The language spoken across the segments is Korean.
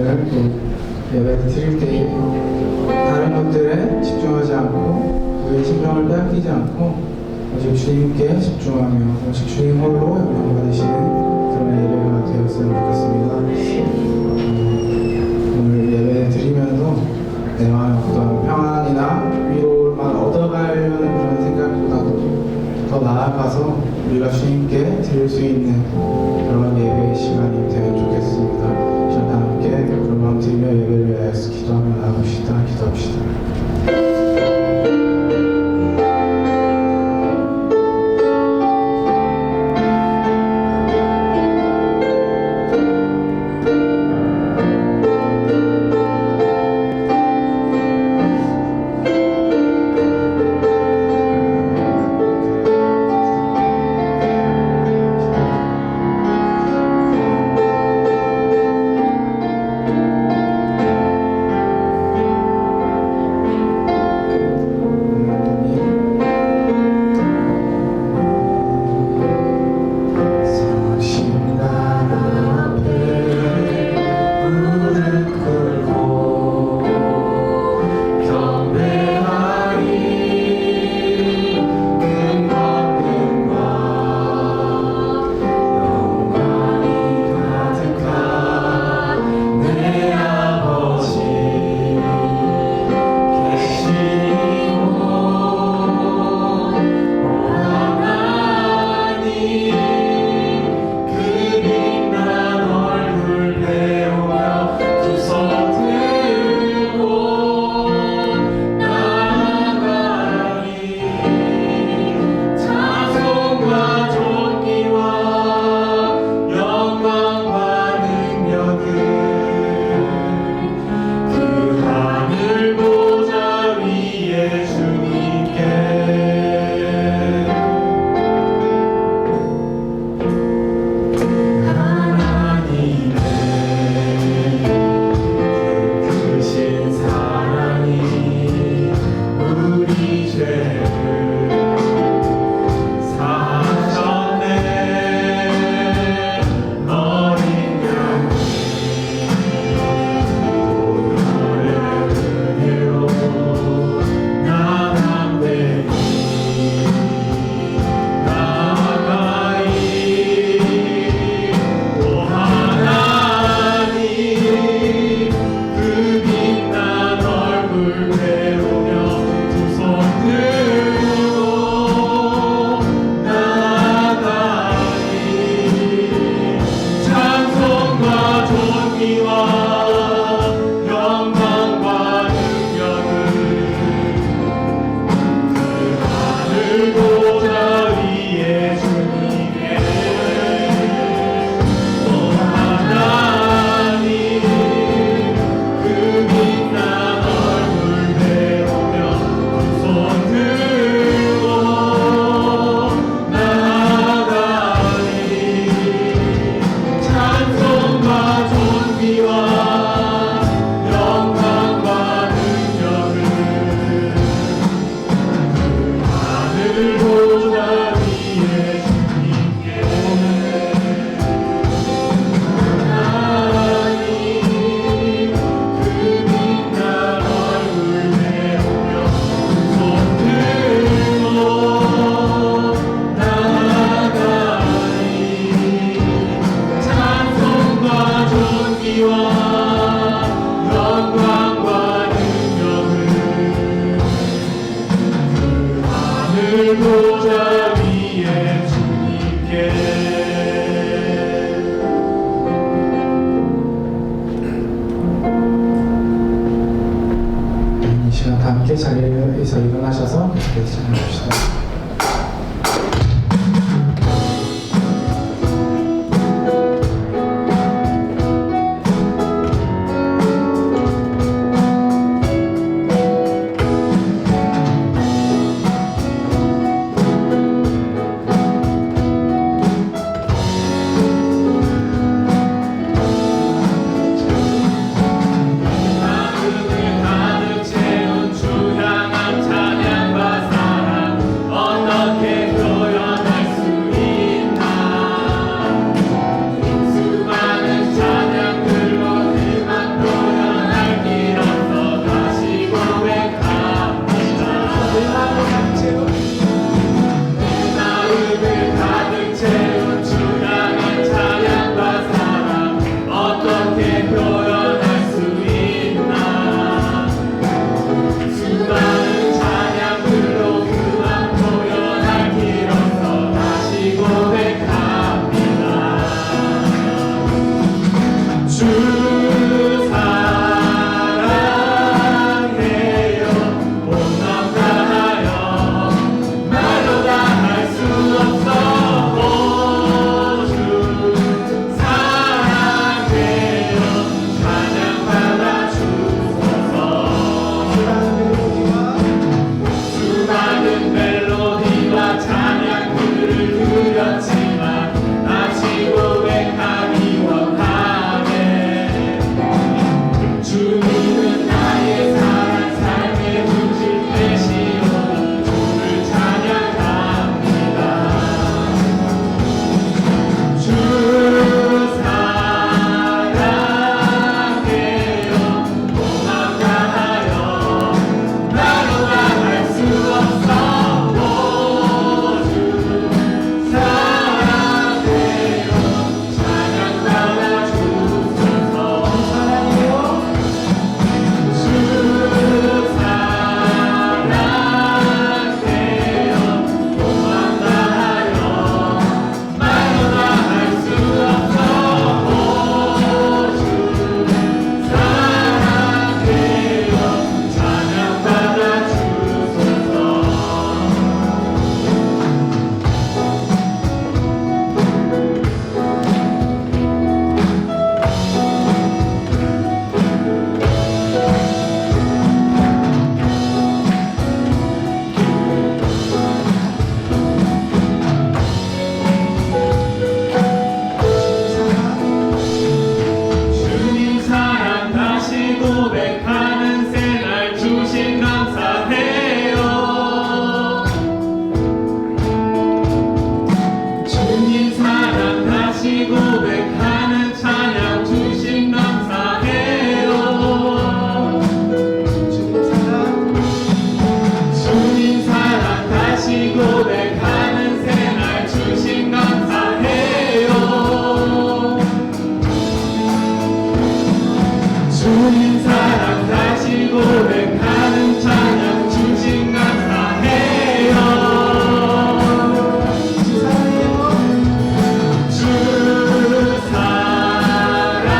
오늘 또 예배를 드릴 때 다른 것들에 집중하지 않고 우리의 신경을 빼앗기지 않고 오직 주님께 집중하며 오직 주님 홀로 영광 받으시는 그런 예배가 되었으면 좋겠습니다. 오늘 예배 드리면서 내 마음에 어떤 평안이나 위로만 얻어가려는 그런 생각보다도 더 나아가서 우리가 주님께 드릴 수 있는 그런 예배의 시간이 되면 좋겠습니다. 시간 다 함께 그런 마음 들며 예배를 위해서 기도하며 나갑시다. 기도합시다. 함께 자리에서 일어나셔서 계속 찬양합시다. 가득 채운 주 향한 찬양과 사랑 어떻게 고백하는 새날 주신 감사해요. 주님 사랑 다시 고백하는 찬양 주신 감사해요. 주 사랑해요.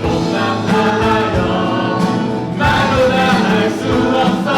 동남하여 말로 다 할 수 없어.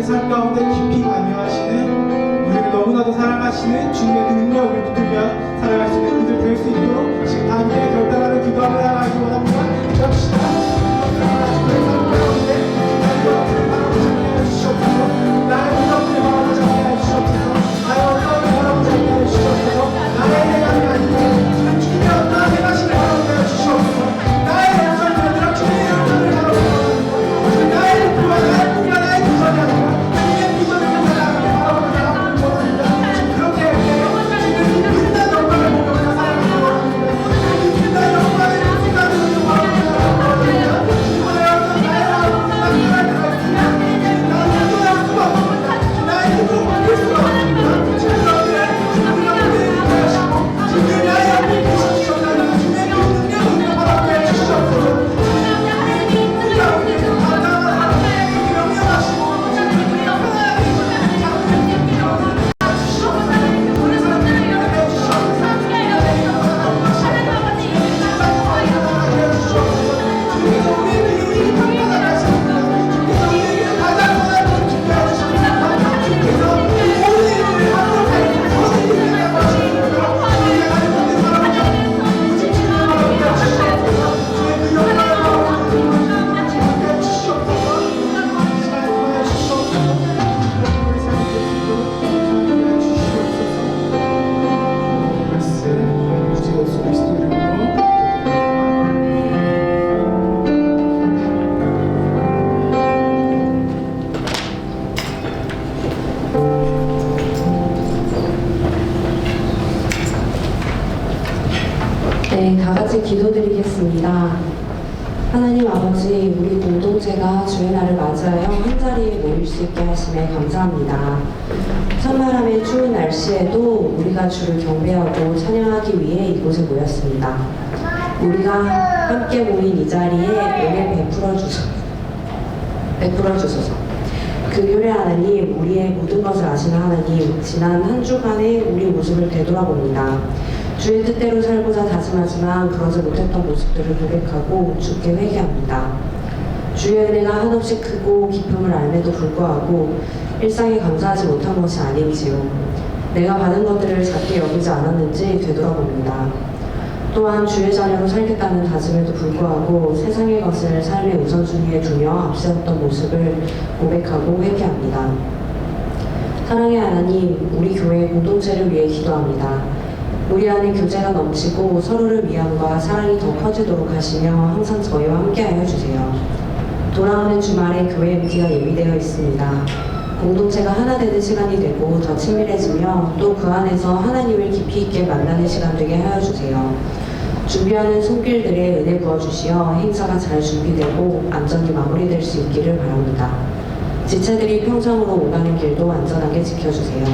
삶 가운데 깊이 관여하시는 우리를 너무나도 사랑하시는 주님의 그 능력을 붙들며 살아갈 수 있는 우리들 될 수 있도록 지금 함께 결단하는 기도함을 나가기 원합니다. 기도합시다. 주님의 삶 가운데 나의 영혼을 바라보지 않게 해주시옵소서. 나의 무덤을 바라보지 않게 해주시옵소서. 나의 어려움을 바라보지 않게 해주시옵소서. 나의 해감이 아니고 지금 주님의 어떠한 해가심을 바라보게 해주시옵소서. 나의 영혼을 들어 주님의 영혼을 바라보게 해주시옵소서. 지금 나의 목표와 나의 꿈과 나의 비전이 아니라 주님의 비전을 살아가게 바라보게 하옵소서. 지금 그렇게 할 때 지금 이 빛난 영광을 보며 우리가 살아가게 원합니다. 이 빛난 영광을 생각하며 바라보게 원합니다. 이번에 어떤 나의 마음을 낭만할 때가 있습니다. 나는 도전할 수가 없습니다. 나의 힘으로 바뀔 수가 없습니다. 지금 그렇게 우리가 우리를 인도하시고 지금 나의 영을 비춰주셨다면 주님의 그 능력을 우리가 바라보게 해주시옵소서. 우리가 우리를 감당하는 하나님 그 명령하시고 지금 우리가 편안하게 네, 다 같이 기도드리겠습니다. 하나님 아버지, 우리 공동체가 주의 날을 맞이하여 한 자리에 모일 수 있게 하심에 감사합니다. 찬바람의 추운 날씨에도 우리가 주를 경배하고 찬양하기 위해 이곳에 모였습니다. 우리가 함께 모인 이 자리에 은혜 베풀어 주소서. 긍휼의 하나님, 우리의 모든 것을 아시는 하나님, 지난 한 주간의 우리 모습을 되돌아봅니다. 주의 뜻대로 살고자 다짐하지만 그러지 못했던 모습들을 고백하고 주께 회개합니다. 주의 은혜가 한없이 크고 깊음을 알매도 불구하고 일상에 감사하지 못한 것이 아닌지요. 내가 받은 것들을 작게 여기지 않았는지 되돌아봅니다. 또한 주의 자녀로 살겠다는 다짐에도 불구하고 세상의 것을 삶의 우선순위에 두며 앞세웠던 모습을 고백하고 회개합니다. 사랑의 하나님, 우리 교회 공동체를 위해 기도합니다. 우리 안에 교제가 넘치고 서로를 위함과 사랑이 더 커지도록 하시며 항상 저희와 함께하여 주세요. 돌아오는 주말에 교회 MT가 예비되어 있습니다. 공동체가 하나 되는 시간이 되고 더 친밀해지며 또 그 안에서 하나님을 깊이 있게 만나는 시간 되게 하여 주세요. 준비하는 손길들에 은혜 부어주시어 행사가 잘 준비되고 안전히 마무리될 수 있기를 바랍니다. 지체들이 평상으로 오가는 길도 안전하게 지켜주세요.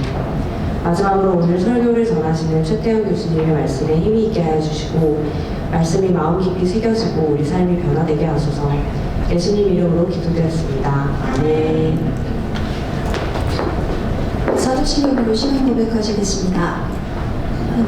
마지막으로 오늘 설교를 전하시는 최태현 교수님의 말씀에 힘이 있게 하여 주시고 말씀이 마음 깊이 새겨지고 우리 삶이 변화되게 하소서. 예수님 이름으로 기도드렸습니다. 아멘. 사도신경으로 신앙 고백하시겠습니다.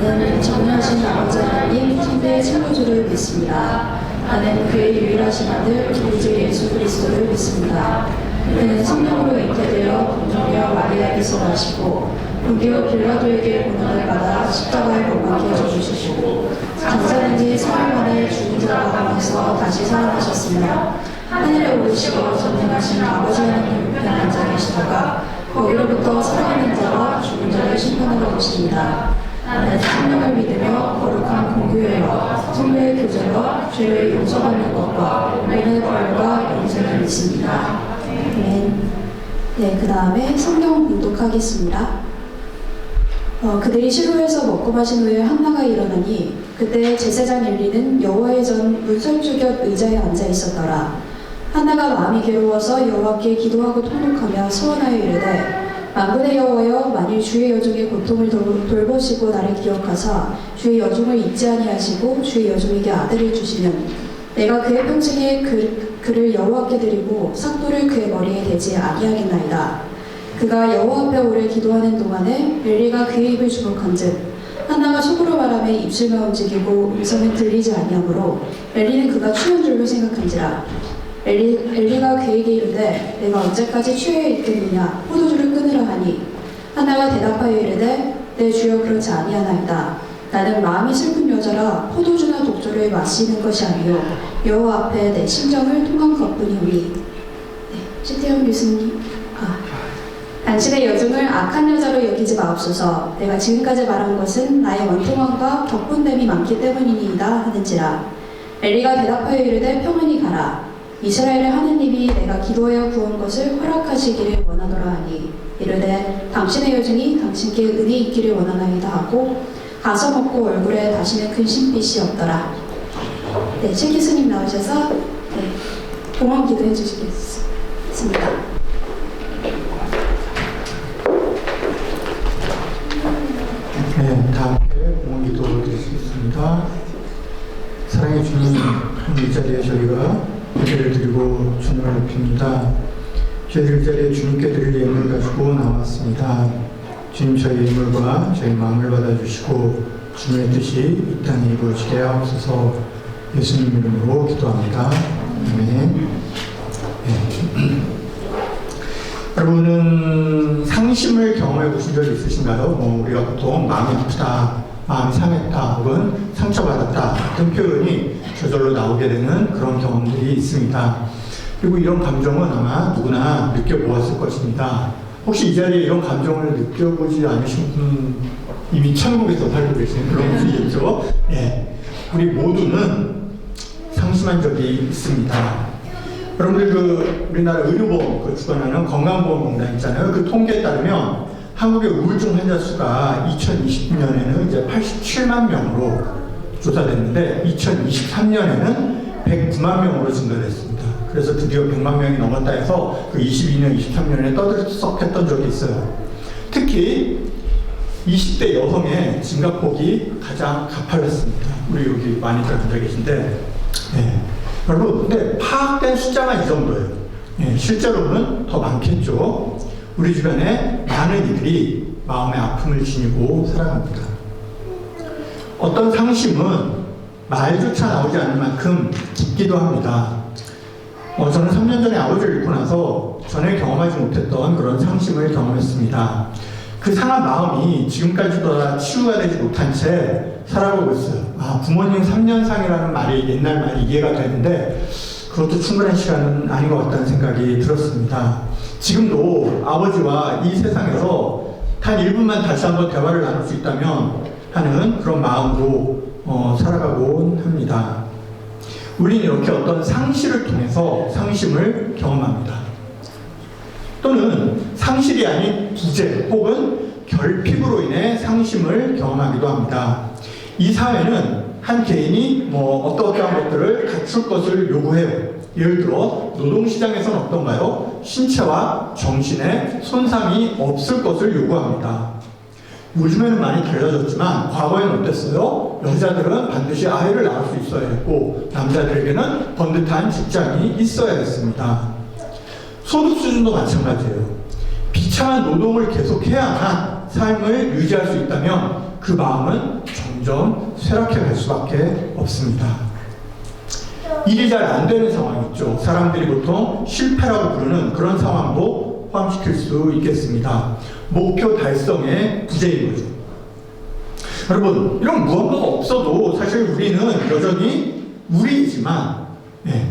나는 전능하신 아버지 하나님 천대의 창조주를 믿습니다. 나는 그의 유일하신 아들 우리 주 예수 그리스도를 믿습니다. 그는 성령으로 잉태되어 동정녀 마리아에게서 나시고 본디오 빌라도에게 고난을 받아 십자가에 못 박혀 죽으시고 장사된 지 3일 만에 죽은 자 가운데서 다시 살아나셨으며 하늘에 오르시고 전능하신 아버지 하나님 우편에 앉아 계시다가 거기로부터 살아있는 자와 죽은 자를 심판하러 오십니다. 나는 성령을 믿으며 거룩한 공교회와 성도의 교제와 죄를 용서받는 것과 은혜의 부활과 영생을 믿습니다. 아멘. 네, 그 다음에 성경 봉독하겠습니다. 그들이 시로에서 먹고 마신 후에 한나가 일어나니 그때 제사장 엘리는 여호와의 전 문설주 곁 의자에 앉아 있었더라. 한나가 마음이 괴로워서 여호와께 기도하고 통곡하며 소원하여 이르되 만군의 여호와여, 만일 주의 여종의 고통을 돌보시고 나를 기억하사 주의 여종을 잊지 아니하시고 주의 여종에게 아들을 주시면 내가 그의 평생에 그를 여호와께 드리고 삭도를 그의 머리에 대지 아니하겠나이다. 그가 여호와 앞에 오래 기도하는 동안에 엘리가 그의 입을 주목한즉 한나가 속으로 말하며 입술만 움직이고 음성은 들리지 아니하므로 엘리는 그가 추운 줄로 생각한지라. 엘리가 그에게 이르되 내가 언제까지 취해 있겠느냐 포도주를 끊으라 하니 하나가 대답하여 이르되 내 주여 그렇지 아니하나이다. 나는 마음이 슬픈 여자라 포도주나 독주를 마시는 것이 아니요 여호와 앞에 내 심정을 통한 것뿐이오니. 네, 최태영 교수님. 당신의 여종을 악한 여자로 여기지 마옵소서. 내가 지금까지 말한 것은 나의 원통함과 덕분됨이 많기 때문이니이다 하는지라. 엘리가 대답하여 이르되 평안히 가라. 이스라엘의 하느님이 내가 기도하여 구한 것을 허락하시기를 원하노라 하니 이르되 당신의 여종이 당신께 은혜 있기를 원하나이다 하고 가서 먹고 얼굴에 다시는 큰 신빛이 없더라. 네, 최 교수님 나오셔서 봉헌 기도해 주시겠습니다. 네, 다 함께 봉헌기도 드리겠습니다. 사랑의 주님, 이 자리에 저희가 예배를 드리고 주님을 높입니다. 저희들 이 자리에 주님께 드릴 예물을 가지고 나왔습니다. 주님, 저희 예물과 저희 마음을 받아주시고 주님의 뜻이 이 땅에 이루어지게 하옵소서. 예수님 이름으로 기도합니다. 아멘. 네. 여러분은 상심을 경험해 보신 적 있으신가요? 우리가 보통 마음이 아프다, 마음이 상했다, 혹은 상처받았다 같은 표현이 저절로 나오게 되는 그런 경험들이 있습니다. 그리고 이런 감정은 아마 누구나 느껴보았을 것입니다. 혹시 이 자리에 이런 감정을 느껴보지 않으신 분은 이미 천국에서 살고 계시는 그런 분이겠죠? 네. 우리 모두는 상심한 적이 있습니다. 여러분들 우리나라 의료보험 주관하는 건강보험공단 있잖아요. 그 통계에 따르면 한국의 우울증 환자 수가 2020년에는 이제 87만 명으로 조사됐는데 2023년에는 109만 명으로 증가됐습니다. 그래서 드디어 100만 명이 넘었다 해서 그 22년, 23년에 떠들썩했던 적이 있어요. 특히 20대 여성의 증가폭이 가장 가팔랐습니다. 우리 여기 많이들 앉아 계신데, 네. 여러분, 근데 파악된 숫자가 이 정도예요. 네, 실제로는 더 많겠죠. 우리 주변에 많은 이들이 마음의 아픔을 지니고 살아갑니다. 어떤 상심은 말조차 나오지 않을 만큼 깊기도 합니다. 저는 3년 전에 아버지를 잃고 나서 전에 경험하지 못했던 그런 상심을 경험했습니다. 그 상한 마음이 지금까지도 다 치유가 되지 못한 채 살아가고 있어요. 부모님 3년상이라는 말이 옛날 말이 이해가 되는데 그것도 충분한 시간은 아닌 것 같다는 생각이 들었습니다. 지금도 아버지와 이 세상에서 단 1분만 다시 한번 대화를 나눌 수 있다면 하는 그런 마음으로 살아가곤 합니다. 우리는 이렇게 어떤 상실을 통해서 상심을 경험합니다. 또는 상실이 아닌 부재 혹은 결핍으로 인해 상심을 경험하기도 합니다. 이 사회는 한 개인이 어떠한 것들을 갖출 것을 요구해요. 예를 들어 노동시장에서는 어떤가요? 신체와 정신에 손상이 없을 것을 요구합니다. 요즘에는 많이 달라졌지만 과거에는 어땠어요? 여자들은 반드시 아이를 낳을 수 있어야 했고 남자들에게는 번듯한 직장이 있어야 했습니다. 소득 수준도 마찬가지예요. 비참한 노동을 계속해야만 삶을 유지할 수 있다면 그 마음은 점점 쇠락해 갈 수밖에 없습니다. 일이 잘 안 되는 상황이 있죠. 사람들이 보통 실패라고 부르는 그런 상황도 포함시킬 수 있겠습니다. 목표 달성의 부재인 거죠. 여러분, 이런 무언가가 없어도 사실 우리는 여전히 우리이지만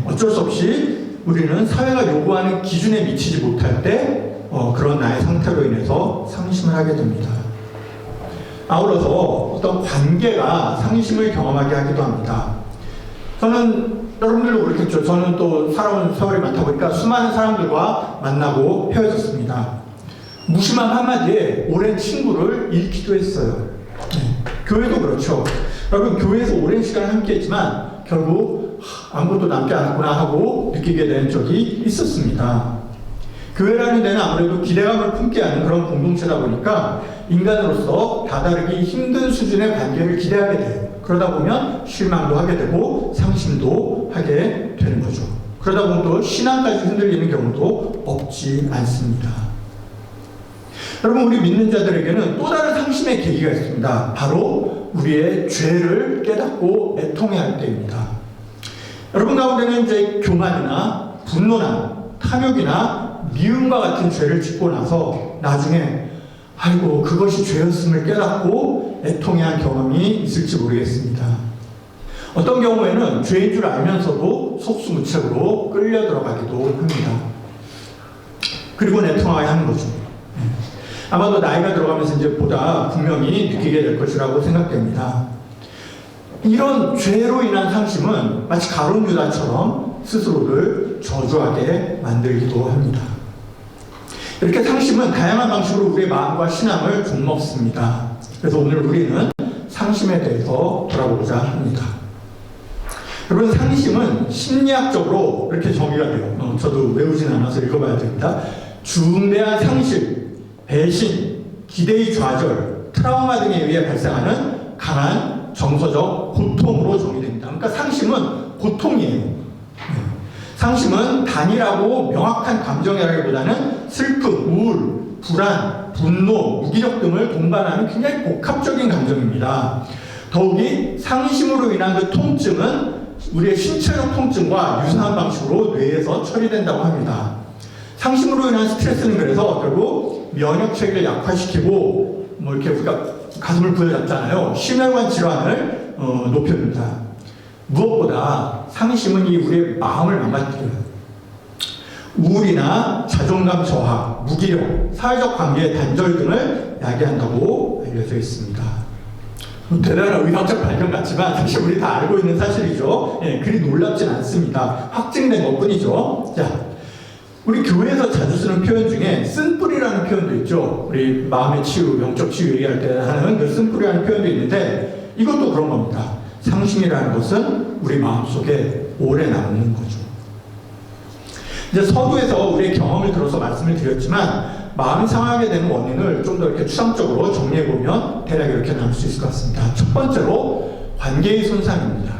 어쩔 수 없이 우리는 사회가 요구하는 기준에 미치지 못할 때 그런 나의 상태로 인해서 상심을 하게 됩니다. 아울러서 어떤 관계가 상심을 경험하게 하기도 합니다. 저는 여러분들도 그렇겠죠. 저는 또 살아온 세월이 많다 보니까 수많은 사람들과 만나고 헤어졌습니다. 무심한 한마디에 오랜 친구를 잃기도 했어요. 교회도 그렇죠. 여러분, 교회에서 오랜 시간을 함께 했지만 결국 아무것도 남지 않았구나 하고 느끼게 된 적이 있었습니다. 교회라는 데는 아무래도 기대감을 품게 하는 그런 공동체다 보니까 인간으로서 다다르기 힘든 수준의 관계를 기대하게 돼요. 그러다 보면 실망도 하게 되고 상심도 하게 되는 거죠. 그러다 보면 또 신앙까지 흔들리는 경우도 없지 않습니다. 여러분, 우리 믿는 자들에게는 또 다른 상심의 계기가 있습니다. 바로 우리의 죄를 깨닫고 애통해야 할 때입니다. 여러분 가운데는 이제 교만이나 분노나 탐욕이나 미움과 같은 죄를 짓고 나서 나중에 아이고 그것이 죄였음을 깨닫고 애통해한 경험이 있을지 모르겠습니다. 어떤 경우에는 죄인 줄 알면서도 속수무책으로 끌려 들어가기도 합니다. 그리고 애통하게 하는 거죠. 아마도 나이가 들어가면서 이제 보다 분명히 느끼게 될 것이라고 생각됩니다. 이런 죄로 인한 상심은 마치 가룟 유다처럼 스스로를 저주하게 만들기도 합니다. 이렇게 상심은 다양한 방식으로 우리의 마음과 신앙을 좀먹습니다. 그래서 오늘 우리는 상심에 대해서 돌아보고자 합니다. 여러분, 상심은 심리학적으로 이렇게 정의가 돼요. 저도 외우진 않아서 읽어봐야 됩니다. 중대한 상실, 배신, 기대의 좌절, 트라우마 등에 의해 발생하는 강한 정서적 고통으로 정의됩니다. 그러니까 상심은 고통이에요. 상심은 단일하고 명확한 감정이라기보다는 슬픔, 우울, 불안, 분노, 무기력 등을 동반하는 굉장히 복합적인 감정입니다. 더욱이 상심으로 인한 그 통증은 우리의 신체적 통증과 유사한 방식으로 뇌에서 처리된다고 합니다. 상심으로 인한 스트레스는 그래서 결국 면역체계를 약화시키고 뭐 이렇게 우리가 가슴을 부여잡잖아요. 심혈관 질환을 높여줍니다. 무엇보다 상심은 우리의 마음을 망가뜨려요. 우울이나 자존감 저하, 무기력, 사회적 관계의 단절 등을 야기한다고 알려져 있습니다. 대단한 의학적 발견 같지만 사실 우리 다 알고 있는 사실이죠. 그리 놀랍진 않습니다. 확증된 것뿐이죠. 자, 우리 교회에서 자주 쓰는 표현 중에 쓴뿌리라는 표현도 있죠. 우리 마음의 치유, 영적 치유 얘기할 때 하는 그 쓴뿌리라는 표현도 있는데 이것도 그런 겁니다. 상심이라는 것은 우리 마음속에 오래 남는 거죠. 이제 서두에서 우리의 경험을 들어서 말씀을 드렸지만 마음이 상하게 되는 원인을 좀 더 이렇게 추상적으로 정리해보면 대략 이렇게 나눌 수 있을 것 같습니다. 첫 번째로 관계의 손상입니다.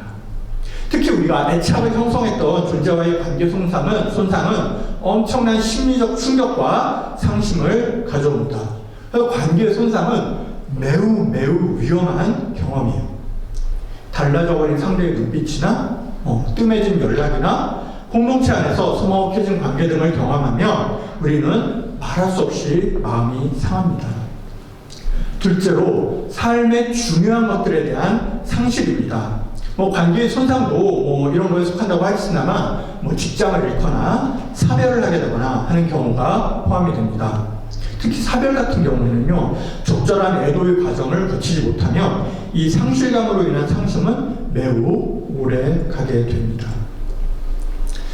특히 우리가 애착을 형성했던 존재와의 관계 손상은 엄청난 심리적 충격과 상심을 가져옵니다. 그래서 관계의 손상은 매우 위험한 경험이에요. 달라져버린 상대의 눈빛이나 뜸해진 연락이나 공동체 안에서 서먹해진 관계 등을 경험하면 우리는 말할 수 없이 마음이 상합니다. 둘째로 삶의 중요한 것들에 대한 상실입니다. 관계의 손상도 이런 거에 속한다고 하겠습니다만 직장을 잃거나 사별을 하게 되거나 하는 경우가 포함이 됩니다. 특히 사별 같은 경우에는요, 적절한 애도의 과정을 거치지 못하면 이 상실감으로 인한 상심은 매우 오래 가게 됩니다.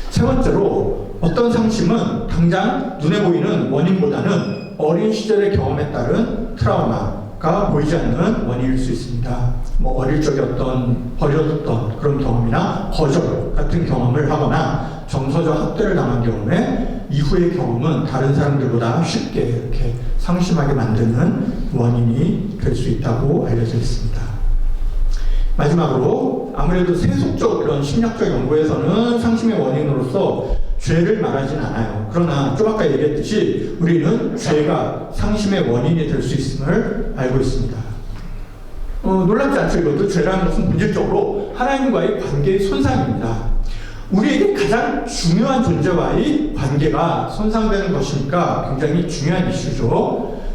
세 번째로 어떤 상심은 당장 눈에 보이는 원인보다는 어린 시절의 경험에 따른 트라우마가 보이지 않는 원인일 수 있습니다. 어릴 적에 어떤 버려졌던 그런 경험이나 거절 같은 경험을 하거나 정서적 학대를 당한 경우에 이후의 경험은 다른 사람들보다 쉽게 이렇게 상심하게 만드는 원인이 될 수 있다고 알려져 있습니다. 마지막으로 아무래도 세속적 이런 심리학적 연구에서는 상심의 원인으로서 죄를 말하진 않아요. 그러나 좀 아까 얘기했듯이 우리는 죄가 상심의 원인이 될 수 있음을 알고 있습니다. 놀랍지 않죠. 이것도 죄라는 것은 본질적으로 하나님과의 관계의 손상입니다. 우리에게 가장 중요한 존재와의 관계가 손상되는 것이니까 굉장히 중요한 이슈죠.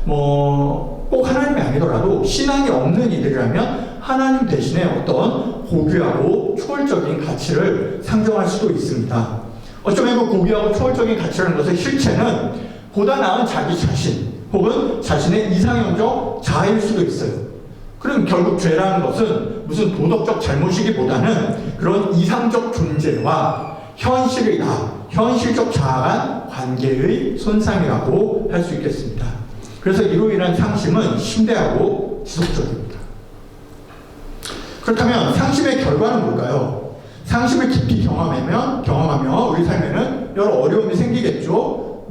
꼭 하나님이 아니더라도 신앙이 없는 이들이라면 하나님 대신에 어떤 고귀하고 초월적인 가치를 상정할 수도 있습니다. 어쩌면 그 고귀하고 초월적인 가치라는 것의 실체는 보다 나은 자기 자신 혹은 자신의 이상형적 자아일 수도 있어요. 그럼 결국 죄라는 것은 무슨 도덕적 잘못이기보다는 그런 이상적 존재와 현실적 자아 간 관계의 손상이라고 할 수 있겠습니다. 그래서 이로 인한 상심은 심대하고 지속적입니다. 그렇다면 상심의 결과는 뭘까요? 상심을 깊이 경험하면 우리 삶에는 여러 어려움이 생기겠죠.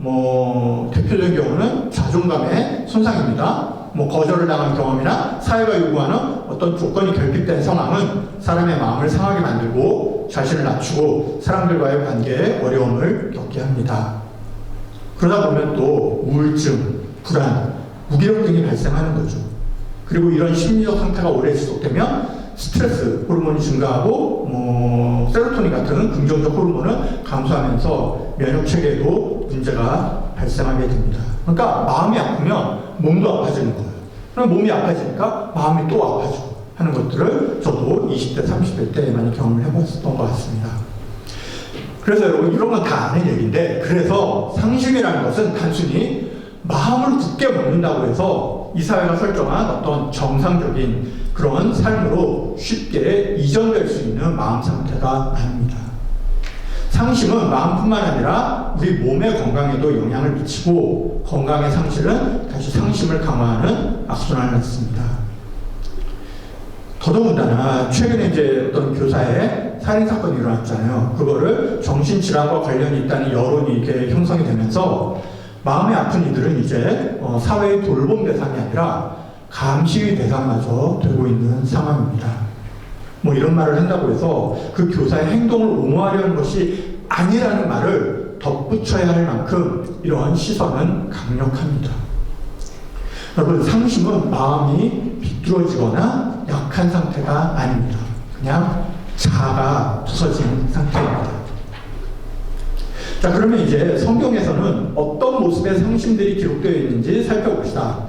대표적인 경우는 자존감의 손상입니다. 거절을 당한 경험이나 사회가 요구하는 어떤 조건이 결핍된 상황은 사람의 마음을 상하게 만들고 자신을 낮추고 사람들과의 관계에 어려움을 겪게 합니다. 그러다 보면 또 우울증, 불안, 무기력 등이 발생하는 거죠. 그리고 이런 심리적 상태가 오래 지속되면 스트레스 호르몬이 증가하고 세로토닌 같은 긍정적 호르몬은 감소하면서 면역 체계에도 문제가 발생하게 됩니다. 그러니까 마음이 아프면 몸도 아파지는 거예요. 그럼 몸이 아파지니까 마음이 또 아파지고 하는 것들을 저도 20대, 30대 때 많이 경험을 해봤던 것 같습니다. 그래서 여러분 이런 건 다 아는 얘기인데, 그래서 상심이라는 것은 단순히 마음을 굳게 먹는다고 해서 이 사회가 설정한 어떤 정상적인 그런 삶으로 쉽게 이전될 수 있는 마음 상태가 아닙니다. 상심은 마음뿐만 아니라 우리 몸의 건강에도 영향을 미치고, 건강의 상실은 다시 상심을 강화하는 악순환을 낳습니다. 더더군다나 최근에 이제 어떤 교사의 살인사건이 일어났잖아요. 그거를 정신질환과 관련이 있다는 여론이 이렇게 형성이 되면서 마음이 아픈 이들은 이제 사회의 돌봄 대상이 아니라 감시의 대상마저 되고 있는 상황입니다. 뭐 이런 말을 한다고 해서 그 교사의 행동을 옹호하려는 것이 아니라는 말을 덧붙여야 할 만큼 이러한 시선은 강력합니다. 여러분, 상심은 마음이 비뚤어지거나 약한 상태가 아닙니다. 그냥 자아가 부서진 상태입니다. 자, 그러면 이제 성경에서는 어떤 모습의 상심들이 기록되어 있는지 살펴봅시다.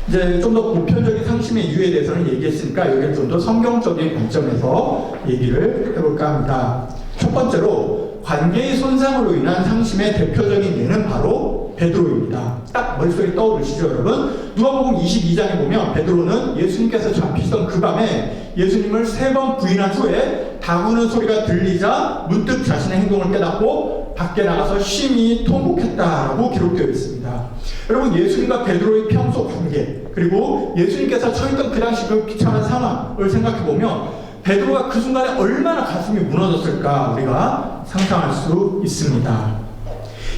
이제 좀 더 보편적인 상심의 이유에 대해서는 얘기했으니까 여기를 좀 더 성경적인 관점에서 얘기를 해볼까 합니다. 첫 번째로 관계의 손상으로 인한 상심의 대표적인 예는 바로 베드로입니다. 딱 머릿속에 떠오르시죠, 여러분? 누가복음 22장에 보면 베드로는 예수님께서 잡히시던 그 밤에 예수님을 3번 부인한 후에 다구는 소리가 들리자 문득 자신의 행동을 깨닫고 밖에 나가서 심히 통곡했다라고 기록되어 있습니다. 여러분, 예수님과 베드로의 평소 관계, 그리고 예수님께서 처했던 그 당시 그 비참한 상황을 생각해보면 베드로가 그 순간에 얼마나 가슴이 무너졌을까 우리가 상상할 수 있습니다.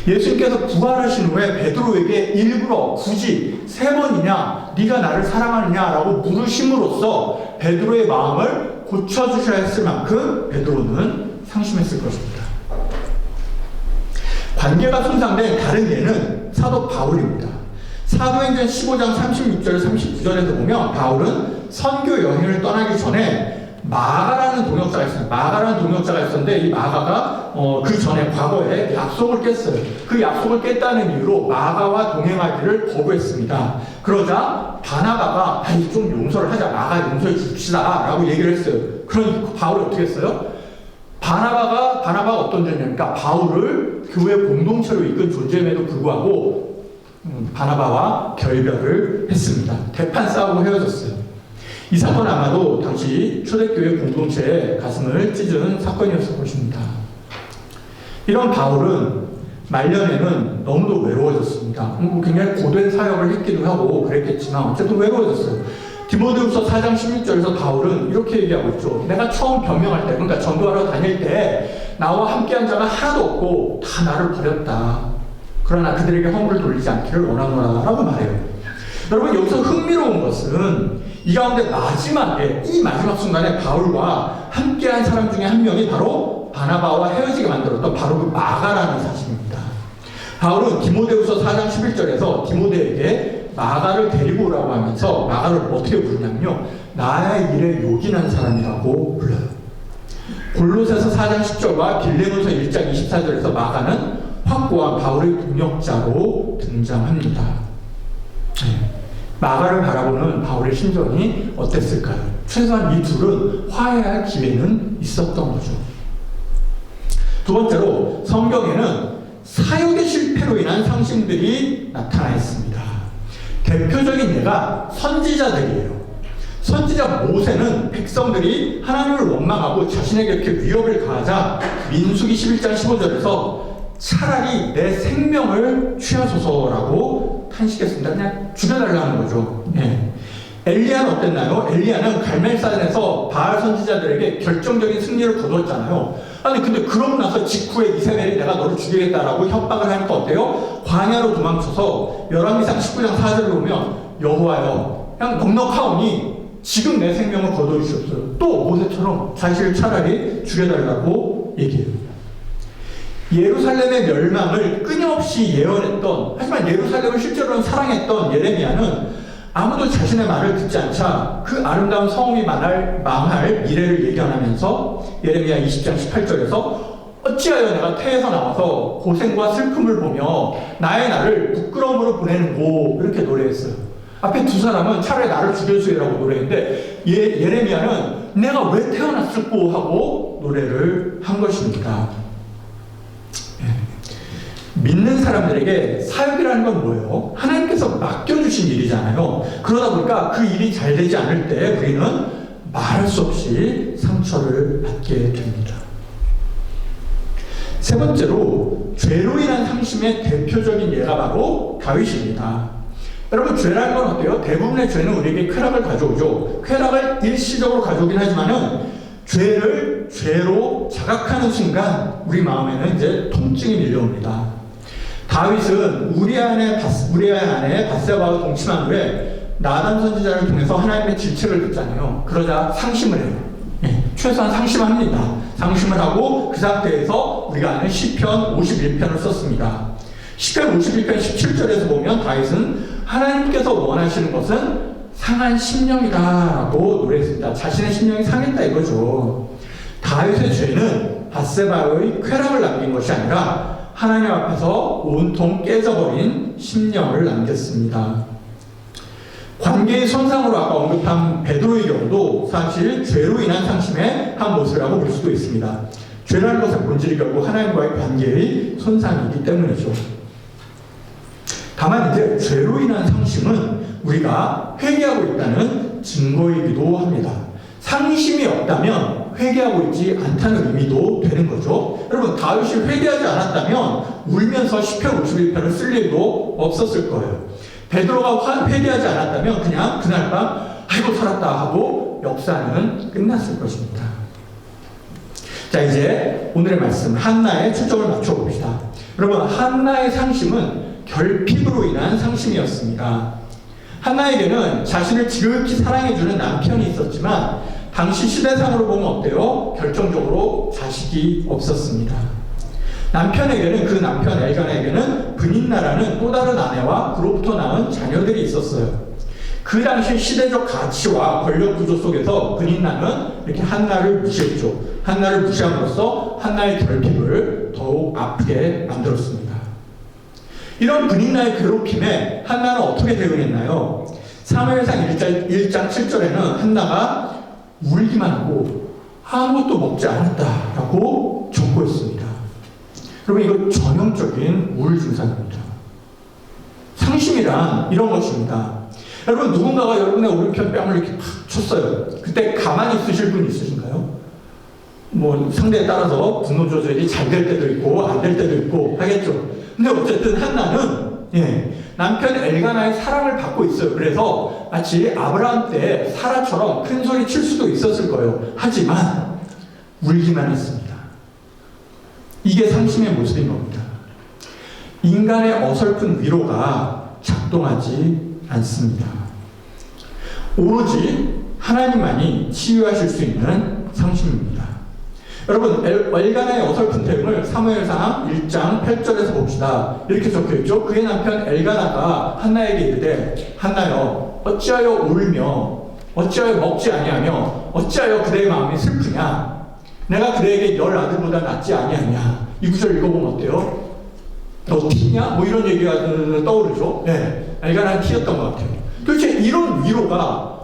예수님께서 부활하신 후에 베드로에게 일부러 굳이 3번이냐 네가 나를 사랑하느냐라고 물으심으로써 베드로의 마음을 고쳐주셔야 했을 만큼 베드로는 상심했을 것입니다. 관계가 손상된 다른 예는 사도 바울입니다. 사도행전 15장 36절 39절에서 보면 바울은 선교 여행을 떠나기 전에 마가라는 동역자가 있어요. 마가라는 동역자가 있었는데 이 마가가 그 전에 과거에 약속을 깼어요. 그 약속을 깼다는 이유로 마가와 동행하기를 거부했습니다. 그러자 바나바가 아니 좀 용서를 하자, 마가 용서해 줍시다 라고 얘기를 했어요. 그러니 바울이 어떻게 했어요? 바나바가 어떤 존재입니까? 바울을 교회 공동체로 이끈 존재임에도 불구하고 바나바와 결별을 했습니다. 대판 싸우고 헤어졌어요. 이 사건은 아마도 당시 초대교회 공동체의 가슴을 찢은 사건이었을 것입니다. 이런 바울은 말년에는 너무도 외로워졌습니다. 굉장히 고된 사역을 했기도 하고 그랬겠지만 어쨌든 외로워졌어요. 디모데후서 4장 16절에서 바울은 이렇게 얘기하고 있죠. 내가 처음 변명할 때, 그러니까 전도하러 다닐 때 나와 함께한 자가 하나도 없고 다 나를 버렸다. 그러나 그들에게 허물을 돌리지 않기를 원하노라 라고 말해요. 여러분, 여기서 흥미로운 것은 이 가운데 이 마지막 순간에 바울과 함께한 사람 중에 한 명이 바로 바나바와 헤어지게 만들었던 바로 그 마가라는 사실입니다. 바울은 디모데후서 4장 11절에서 디모데에게 마가를 데리고 오라고 하면서 마가를 어떻게 부르냐면요, 나의 일에 요긴한 사람이라고 불러요. 골로새서 4장 10절과 빌레몬서 1장 24절에서 마가는 확고한 바울의 동역자로 등장합니다. 마가를 바라보는 바울의 심정이 어땠을까요? 최소한 이 둘은 화해할 기회는 있었던 거죠. 두 번째로 성경에는 사역의 실패로 인한 상심들이 나타나 있습니다. 대표적인 예가 선지자들이에요. 선지자 모세는 백성들이 하나님을 원망하고 자신에게 이렇게 위협을 가하자 민수기 11장 15절에서 차라리 내 생명을 취하소서라고 탄식했습니다. 그냥 죽여달라는 거죠. 엘리야는 어땠나요? 엘리야는 갈멜산에서 바알 선지자들에게 결정적인 승리를 거두었잖아요. 아니 근데 그러고 나서 직후에 이세벨이 내가 너를 죽이겠다라고 협박을 하니까 어때요? 광야로 도망쳐서 열왕기상 19장 4절을 보면 여호와여 그냥 넉넉하오니 지금 내 생명을 거둬주셨어요. 또 모세처럼 자신을 차라리 죽여달라고 얘기해요. 예루살렘의 멸망을 끊임없이 예언했던, 하지만 예루살렘을 실제로는 사랑했던 예레미야는 아무도 자신의 말을 듣지 않자 그 아름다운 성읍이 망할 미래를 예견하면서 예레미야 20장 18절에서 어찌하여 내가 태에서 나와서 고생과 슬픔을 보며 나의 날을 부끄러움으로 보내는고 이렇게 노래했어요. 앞에 두 사람은 차라리 나를 죽여주라고 노래했는데 예레미야는 내가 왜 태어났을꼬 하고 노래를 한 것입니다. 믿는 사람들에게 사역이라는 건 뭐예요? 하나님께서 맡겨주신 일이잖아요. 그러다 보니까 그 일이 잘 되지 않을 때 우리는 말할 수 없이 상처를 받게 됩니다. 세 번째로 죄로 인한 상심의 대표적인 예가 바로 다윗입니다. 여러분, 죄라는 건 어때요? 대부분의 죄는 우리에게 쾌락을 가져오죠. 쾌락을 일시적으로 가져오긴 하지만은 죄를 죄로 자각하는 순간 우리 마음에는 이제 통증이 밀려옵니다. 다윗은 우리아 안에 밧세바와 동침한 후에 나단 선지자를 통해서 하나님의 질책을 듣잖아요. 그러자 상심을 해요. 최소한 상심합니다. 상심을 하고 그 상태에서 우리가 아는 시편 51편을 썼습니다. 시편 51편 17절에서 보면 다윗은 하나님께서 원하시는 것은 상한 심령이다라고 노래했습니다. 자신의 심령이 상했다 이거죠. 다윗의 죄는 밧세바의 쾌락을 남긴 것이 아니라 하나님 앞에서 온통 깨져버린 심령을 남겼습니다. 관계의 손상으로 아까 언급한 베드로의 경우도 사실 죄로 인한 상심의 한 모습이라고 볼 수도 있습니다. 죄라는 것의 본질이 결국 하나님과의 관계의 손상이기 때문이죠. 다만 이제 죄로 인한 상심은 우리가 회개하고 있다는 증거이기도 합니다. 상심이 없다면 회개하고 있지 않다는 의미도 되는 거죠. 여러분, 다윗이 회개하지 않았다면 울면서 시편 51편을 쓸 일도 없었을 거예요. 베드로가 회개하지 않았다면 그냥 그날 밤 아이고 살았다 하고 역사는 끝났을 것입니다. 자, 이제 오늘의 말씀 한나에 초점을 맞춰봅시다. 여러분, 한나의 상심은 결핍으로 인한 상심이었습니다. 한나에게는 자신을 지극히 사랑해주는 남편이 있었지만 당시 시대상으로 보면 어때요? 결정적으로 자식이 없었습니다. 남편에게는 그 남편 엘가나에게는 브닌나라는 또 다른 아내와 그로부터 낳은 자녀들이 있었어요. 그 당시 시대적 가치와 권력 구조 속에서 브닌나는 이렇게 한나를 무시했죠. 한나를 무시함으로써 한나의 결핍을 더욱 아프게 만들었습니다. 이런 브닌나의 괴롭힘에 한나는 어떻게 대응했나요? 사무엘상 1장 7절에는 한나가 울기만 하고 아무것도 먹지 않았다라고 적고 있습니다. 여러분, 이거 전형적인 우울 증상입니다. 상심이란 이런 것입니다. 여러분, 누군가가 여러분의 오른편 뺨을 이렇게 팍 쳤어요. 그때 가만히 있으실 분 있으신가요? 뭐 상대에 따라서 분노 조절이 잘 될 때도 있고 안 될 때도 있고 하겠죠. 근데 어쨌든 한나는 남편 엘가나의 사랑을 받고 있어요. 그래서 마치 아브라함 때 사라처럼 큰 소리 칠 수도 있었을 거예요. 하지만 울기만 했습니다. 이게 상심의 모습인 겁니다. 인간의 어설픈 위로가 작동하지 않습니다. 오로지 하나님만이 치유하실 수 있는 상심입니다. 여러분, 엘가나의 어설픈 대응을 사무엘상 1장 8절에서 봅시다. 이렇게 적혀있죠. 그의 남편 엘가나가 한나에게 이르되 한나여 어찌하여 울며 어찌하여 먹지 아니하며 어찌하여 그대의 마음이 슬프냐. 내가 그대에게 10아들보다 낫지 아니하냐. 이 구절 읽어보면 어때요? 너 티냐? 뭐 이런 얘기가 떠오르죠. 엘가나는 티였던 것 같아요. 도대체 이런 위로가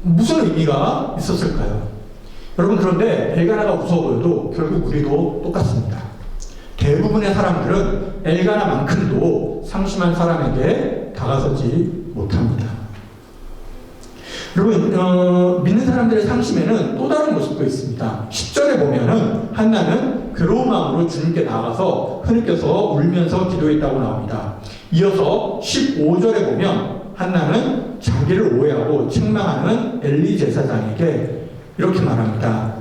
무슨 의미가 있었을까요? 여러분, 그런데 엘가나가 무서워 보여도 결국 우리도 똑같습니다. 대부분의 사람들은 엘가나만큼도 상심한 사람에게 다가서지 못합니다. 여러분, 믿는 사람들의 상심에는 또 다른 모습도 있습니다. 10절에 보면은 한나는 괴로운 마음으로 주님께 나가서 흐느껴서 울면서 기도했다고 나옵니다. 이어서 15절에 보면 한나는 자기를 오해하고 책망하는 엘리 제사장에게 이렇게 말합니다.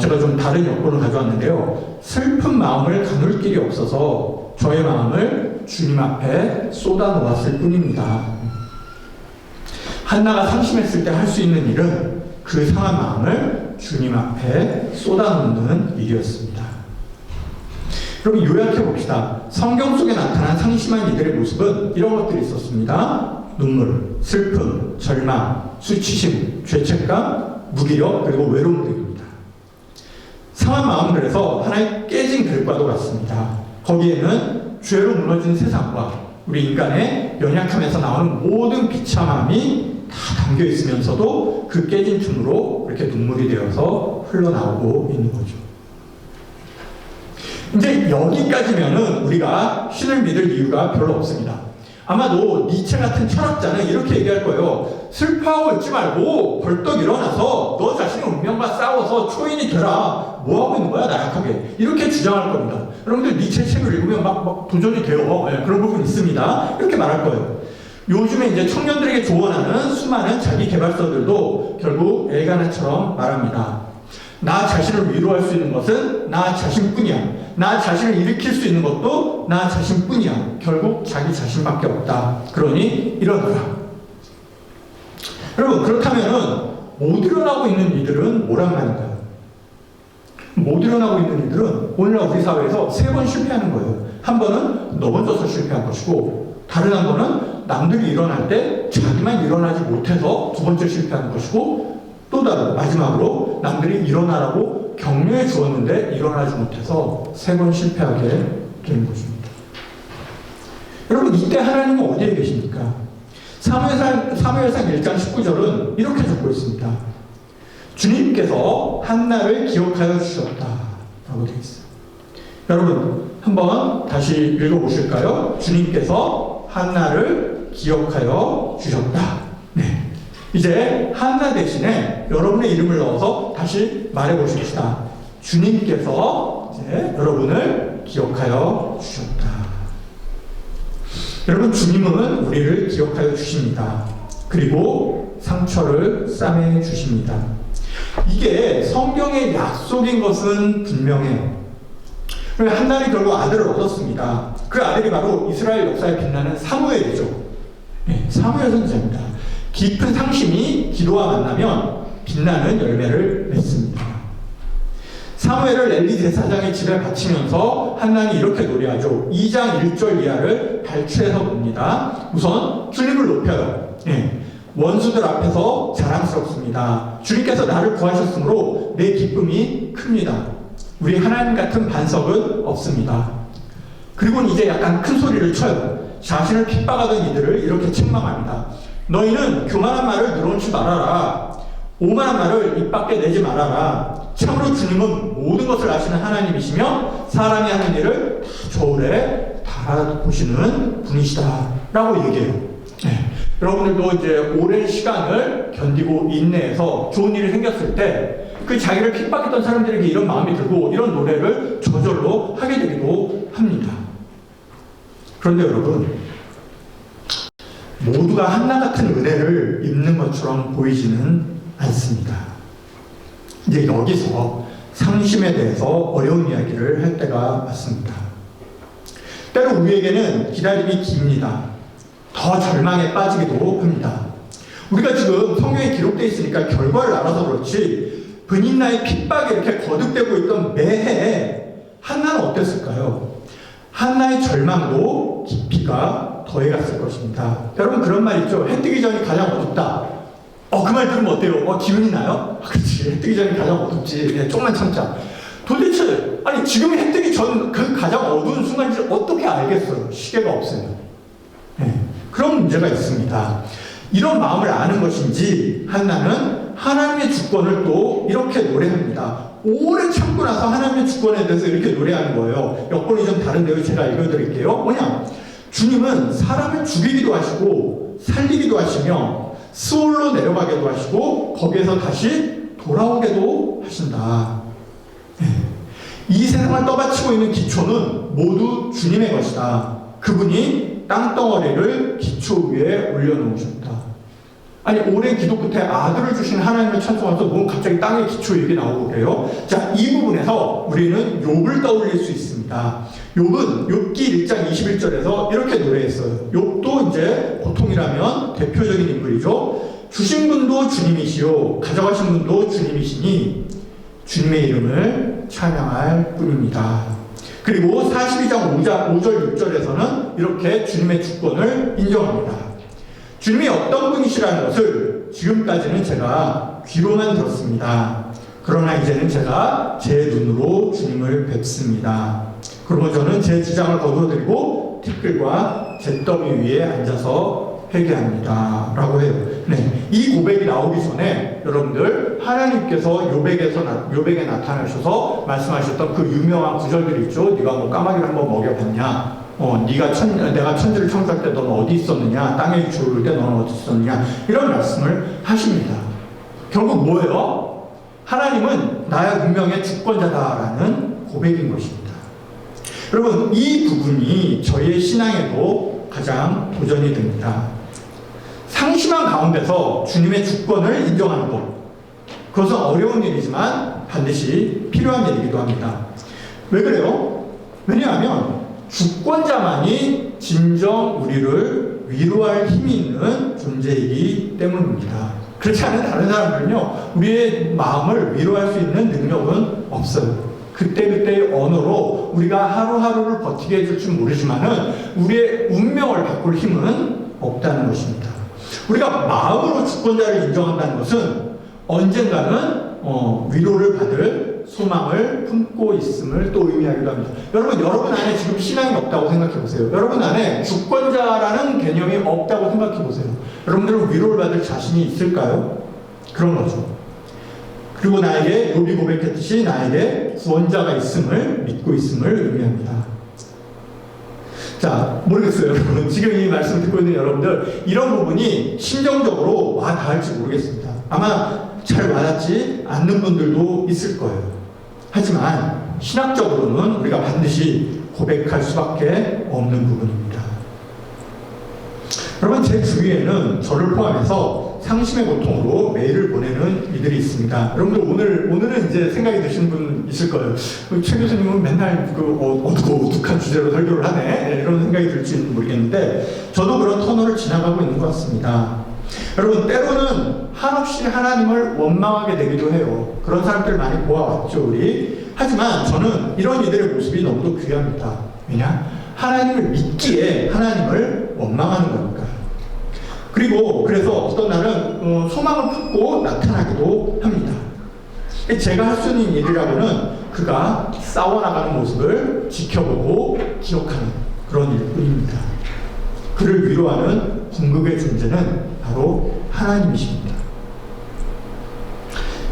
제가 좀 다른 여권을 가져왔는데요. 슬픈 마음을 가눌 길이 없어서 저의 마음을 주님 앞에 쏟아 놓았을 뿐입니다. 한나가 상심했을 때 할 수 있는 일은 그 상한 마음을 주님 앞에 쏟아놓는 일이었습니다. 여러분, 요약해 봅시다. 성경 속에 나타난 상심한 이들의 모습은 이런 것들이 있었습니다. 눈물, 슬픔, 절망, 수치심, 죄책감, 무기력, 그리고 외로움 등입니다. 상한 마음은 그래서 하나의 깨진 그릇과도 같습니다. 거기에는 죄로 무너진 세상과 우리 인간의 연약함에서 나오는 모든 비참함이 다 담겨 있으면서도 그 깨진 틈으로 이렇게 눈물이 되어서 흘러나오고 있는 거죠. 이제 여기까지면은 우리가 신을 믿을 이유가 별로 없습니다. 아마도 니체 같은 철학자는 이렇게 얘기할 거예요. 슬퍼하고 있지 말고 벌떡 일어나서 너 자신의 운명과 싸워서 초인이 되라. 뭐 하고 있는 거야 나약하게. 이렇게 주장할 겁니다. 여러분들 니체 책을 읽으면 막 도전이 돼요. 네, 그런 부분이 있습니다. 이렇게 말할 거예요. 요즘에 이제 청년들에게 조언하는 수많은 자기 개발서들도 결국 엘가나처럼 말합니다. 나 자신을 위로할 수 있는 것은 나 자신뿐이야. 나 자신을 일으킬 수 있는 것도 나 자신뿐이야. 결국 자기 자신밖에 없다. 그러니 일어나라. 여러분 그렇다면은 못 일어나고 있는 이들은 뭐란 말인가요? 못 일어나고 있는 이들은 오늘날 우리 사회에서 3번 실패하는 거예요. 한 번은 넘어져서 실패한 것이고, 다른 한 번은 남들이 일어날 때 자기만 일어나지 못해서 2번째 실패하는 것이고, 또 다른 마지막으로 남들이 일어나라고 격려해 주었는데 일어나지 못해서 3번 실패하게 되는 것입니다. 여러분 이때 하나님은 어디에 계십니까? 사무엘상 1장 19절은 이렇게 적고 있습니다. 주님께서 한나를 기억하여 주셨다 라고 되어 있어요. 여러분 한번 다시 읽어보실까요? 주님께서 한나를 기억하여 주셨다. 네. 이제 한나 대신에 여러분의 이름을 넣어서 다시 말해보십시다. 주님께서 이제 여러분을 기억하여 주셨다. 여러분 주님은 우리를 기억하여 주십니다. 그리고 상처를 싸매 주십니다. 이게 성경의 약속인 것은 분명해요. 한나는 결국 아들을 얻었습니다. 그 아들이 바로 이스라엘 역사에 빛나는 사무엘이죠. 네, 사무엘 선지자입니다. 깊은 상심이 기도와 만나면 빛나는 열매를 맺습니다. 사무엘을 엘리 제사장의 집에 바치면서 한나는 이렇게 노래하죠. 2장 1절 이하를 발췌해서 봅니다. 우선 주님을 높여요. 네. 원수들 앞에서 자랑스럽습니다. 주님께서 나를 구하셨으므로 내 기쁨이 큽니다. 우리 하나님 같은 반석은 없습니다. 그리고 이제 약간 큰 소리를 쳐요. 자신을 핍박하던 이들을 이렇게 책망합니다. 너희는 교만한 말을 늘어놓지 말아라. 오만한 말을 입 밖에 내지 말아라. 참으로 주님은 모든 것을 아시는 하나님이시며 사람이 하는 일을 다 저울에 달아보시는 분이시다 라고 얘기해요. 네. 여러분들도 이제 오랜 시간을 견디고 인내해서 좋은 일이 생겼을 때 그 자기를 핍박했던 사람들에게 이런 마음이 들고 이런 노래를 저절로 하게 되기도 합니다. 그런데 여러분 모두가 한나 같은 은혜를 입는 것처럼 보이지는 않습니다. 이제 여기서 상심에 대해서 어려운 이야기를 할 때가 왔습니다. 때로 우리에게는 기다림이 깁니다. 더 절망에 빠지기도 합니다. 우리가 지금 성경에 기록되어 있으니까 결과를 알아서 그렇지 본인나의 핍박에 이렇게 거듭되고 있던 매해에 한나는 어땠을까요? 한나의 절망도 깊이가 더해갔을 것입니다. 여러분 그런 말 있죠? 해 뜨기 전이 가장 어둡다. 그 말 들으면 어때요? 기운이 나요? 그렇지. 해 뜨기 전이 가장 어둡지. 네, 조금만 참자. 도대체 아니 지금이 해 뜨기 전 그 가장 어두운 순간인지 어떻게 알겠어요? 시계가 없어요. 네, 그런 문제가 있습니다. 이런 마음을 아는 것인지 한나는 하나님의 주권을 또 이렇게 노래합니다. 오래 참고 나서 하나님의 주권에 대해서 이렇게 노래하는 거예요. 여건이 좀 다른데요. 제가 읽어드릴게요. 뭐냐? 주님은 사람을 죽이기도 하시고 살리기도 하시며 스올로 내려가기도 하시고 거기에서 다시 돌아오게도 하신다. 이 세상을 떠받치고 있는 기초는 모두 주님의 것이다. 그분이 땅덩어리를 기초 위에 올려놓으셨다. 아니 오랜 기도 끝에 아들을 주신 하나님을 찬송하면서 뭐 갑자기 땅의 기초 얘기 나오고 그래요. 자, 이 부분에서 우리는 욥을 떠올릴 수 있습니다. 욥은 욥기 1장 21절에서 이렇게 노래했어요. 욥도 이제 보통이라면 대표적인 인물이죠. 주신 분도 주님이시요 가져가신 분도 주님이시니 주님의 이름을 찬양할 뿐입니다. 그리고 42장 5절 6절에서는 이렇게 주님의 주권을 인정합니다. 주님이 어떤 분이시라는 것을 지금까지는 제가 귀로만 들었습니다. 그러나 이제는 제가 제 눈으로 주님을 뵙습니다. 그리고 저는 제 지장을 거두어드리고 티끌과 잿더미 위에 앉아서 회개합니다. 라고 해요. 네, 이 고백이 나오기 전에 여러분들 하나님께서 요백에 나타나셔서 말씀하셨던 그 유명한 구절들이 있죠. 네가 뭐 까마귀를 한번 먹여봤냐? 내가 천지를 창조할 때 너는 어디 있었느냐? 땅에 주울 때 너는 어디 있었느냐? 이런 말씀을 하십니다. 결국 뭐예요? 하나님은 나의 운명의 주권자다라는 고백인 것입니다. 여러분, 이 부분이 저희의 신앙에도 가장 도전이 됩니다. 상심한 가운데서 주님의 주권을 인정하는 것. 그것은 어려운 일이지만 반드시 필요한 일이기도 합니다. 왜 그래요? 왜냐하면 주권자만이 진정 우리를 위로할 힘이 있는 존재이기 때문입니다. 그렇지 않은 다른 사람들은요, 우리의 마음을 위로할 수 있는 능력은 없어요. 그때그때의 언어로 우리가 하루하루를 버티게 해줄 줄 모르지만은 우리의 운명을 바꿀 힘은 없다는 것입니다. 우리가 마음으로 주권자를 인정한다는 것은 언젠가는 위로를 받을 소망을 품고 있음을 또 의미하기도 합니다. 여러분 안에 지금 신앙이 없다고 생각해 보세요. 여러분 안에 주권자라는 개념이 없다고 생각해 보세요. 여러분들은 위로를 받을 자신이 있을까요? 그런 거죠. 그리고 나에게 욥이 고백했듯이 나에게 구원자가 있음을 믿고 있음을 의미합니다. 자, 모르겠어요, 여러분. 지금 이 말씀 듣고 있는 여러분들 이런 부분이 심정적으로 와 닿을지 모르겠습니다. 아마 잘 와닿지 않는 분들도 있을 거예요. 하지만 신학적으로는 우리가 반드시 고백할 수밖에 없는 부분입니다. 여러분, 제 주위에는 저를 포함해서 상심의 고통으로 메일을 보내는 이들이 있습니다. 여러분들 오늘은 이제 생각이 드시는 분 있을 거예요. 최 교수님은 맨날 어둡고 우뚝한 주제로 설교를 하네. 네, 이런 생각이 들지는 모르겠는데 저도 그런 터널을 지나가고 있는 것 같습니다. 여러분, 때로는 한없이 하나님을 원망하게 되기도 해요. 그런 사람들 많이 보아왔죠, 우리. 하지만 저는 이런 이들의 모습이 너무도 귀합니다. 왜냐? 하나님을 믿기에 하나님을 원망하는 거니까. 그래서 어떤 날은 소망을 품고 나타나기도 합니다. 제가 할 수 있는 일이라고는 그가 싸워나가는 모습을 지켜보고 기억하는 그런 일뿐입니다. 그를 위로하는 궁극의 존재는 바로 하나님이십니다.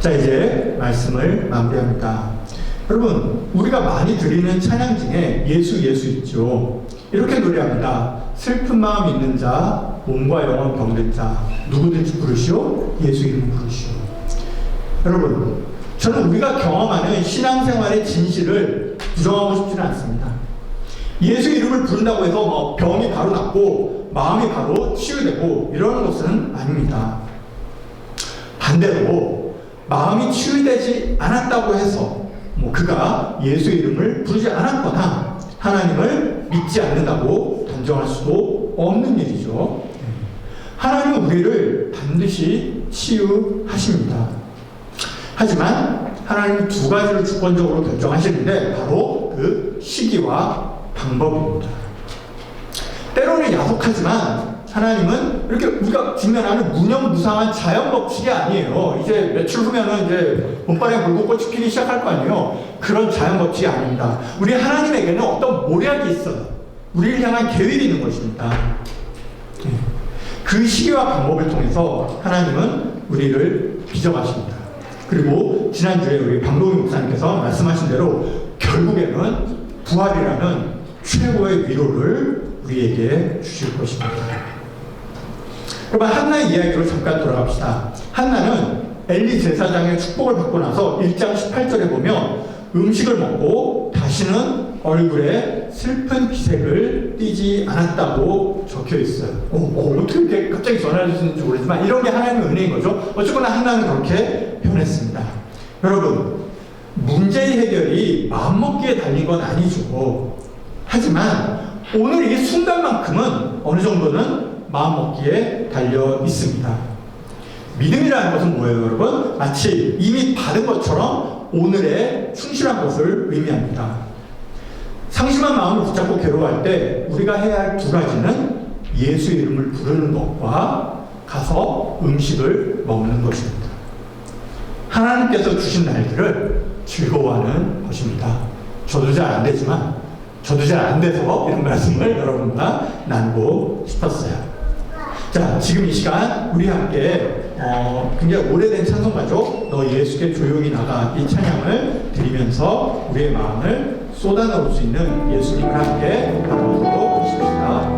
자, 이제 말씀을 마무리합니다. 여러분, 우리가 많이 드리는 찬양 중에 예수 있죠. 이렇게 노래합니다. 슬픈 마음 있는 자, 몸과 영혼 병든 자, 누구든지 부르시오, 예수 이름 부르시오. 여러분, 저는 우리가 경험하는 신앙생활의 진실을 부정하고 싶지는 않습니다. 예수 이름을 부른다고 해서 병이 바로 낫고 마음이 바로 치유되고 이런 것은 아닙니다. 반대로 마음이 치유되지 않았다고 해서 그가 예수 이름을 부르지 않았거나 하나님을 믿지 않는다고 단정할 수도 없는 일이죠. 하나님은 우리를 반드시 치유하십니다. 하지만 하나님은 두 가지를 주권적으로 결정하시는데 바로 그 시기와 방법입니다. 때로는 야속하지만 하나님은 이렇게 우리가 직면하는 무념무상한 자연 법칙이 아니에요. 이제 며칠 후면은 이제 봄바람에 불고 꽃이 피기 시작할 거 아니에요. 그런 자연 법칙이 아닙니다. 우리 하나님에게는 어떤 모략이 있어요. 우리를 향한 계획이 있는 것입니다. 그 시기와 방법을 통해서 하나님은 우리를 빚어가십니다. 그리고 지난주에 우리 박노희 목사님께서 말씀하신 대로 결국에는 부활이라는 최고의 위로를 우리에게 주실 것입니다. 여러분, 한나의 이야기로 잠깐 돌아갑시다. 한나는 엘리 제사장의 축복을 받고 나서 1장 18절에 보면 음식을 먹고 다시는 얼굴에 슬픈 기색을 띠지 않았다고 적혀 있어요. 어떻게 이렇게 갑자기 전화를 주시는지 모르지만 이런 게 하나님의 은혜인 거죠. 어쨌거나 한나는 그렇게 변했습니다. 여러분, 문제의 해결이 마음먹기에 달린 건 아니죠. 하지만 오늘 이 순간만큼은 어느 정도는 마음먹기에 달려 있습니다. 믿음이라는 것은 뭐예요, 여러분? 마치 이미 받은 것처럼 오늘에 충실한 것을 의미합니다. 상심한 마음을 붙잡고 괴로워할 때 우리가 해야 할 두 가지는 예수의 이름을 부르는 것과 가서 음식을 먹는 것입니다. 하나님께서 주신 날들을 즐거워하는 것입니다. 저도 잘 안 되지만, 저도 잘 안 돼서 이런 말씀을 여러분과 나누고 싶었어요. 자, 지금 이 시간 우리 함께 굉장히 오래된 찬송가죠. 너 예수께 조용히 나가, 이 찬양을 드리면서 우리의 마음을 쏟아놓을 수 있는 예수님을 함께 바라보도록 하십시다.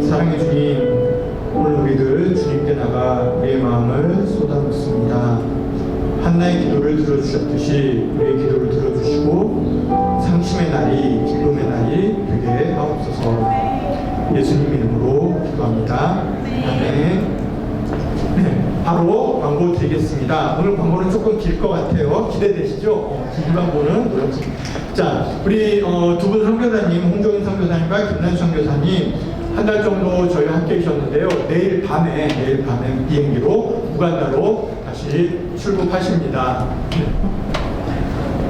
사랑의 주님, 오늘 우리들 주님께 나가 우리의 마음을 쏟아놓습니다. 한나의 기도를 들어주셨듯이 우리의 기도를 들어주시고 상심의 날이, 기쁨의 날이 되게 하옵소서. 예수님 이름으로 기도합니다. 아멘. 네, 바로 광고 드리겠습니다. 오늘 광고는 조금 길 것 같아요. 기대되시죠? 긴 광고는 어렵습니다. 자, 우리 두 분 선교사님, 홍종인 선교사님과 김난 선교사님 한 달 정도 저희와 함께 계셨는데요. 내일 밤에 비행기로 우간다로 다시 출국하십니다.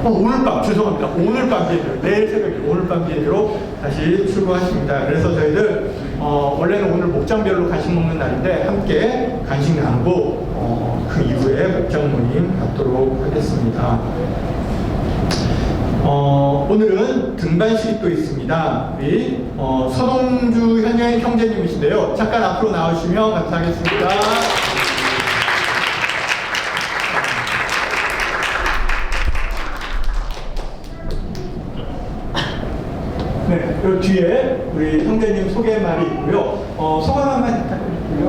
오늘 밤, 죄송합니다. 오늘 밤 비행기로, 내일 새벽에 오늘 밤 비행기로 다시 출국하십니다. 그래서 저희들 원래는 오늘 목장별로 간식 먹는 날인데 함께 간식 나누고 그 이후에 목장 모임 갖도록 하겠습니다. 오늘은 등반식이 또 있습니다. 우리 서동주 현영 형제님이신데요. 잠깐 앞으로 나오시면 감사하겠습니다. 네, 그 뒤에 우리 형제님 소개 말이 있고요. 소감 한마디 부탁드릴게요.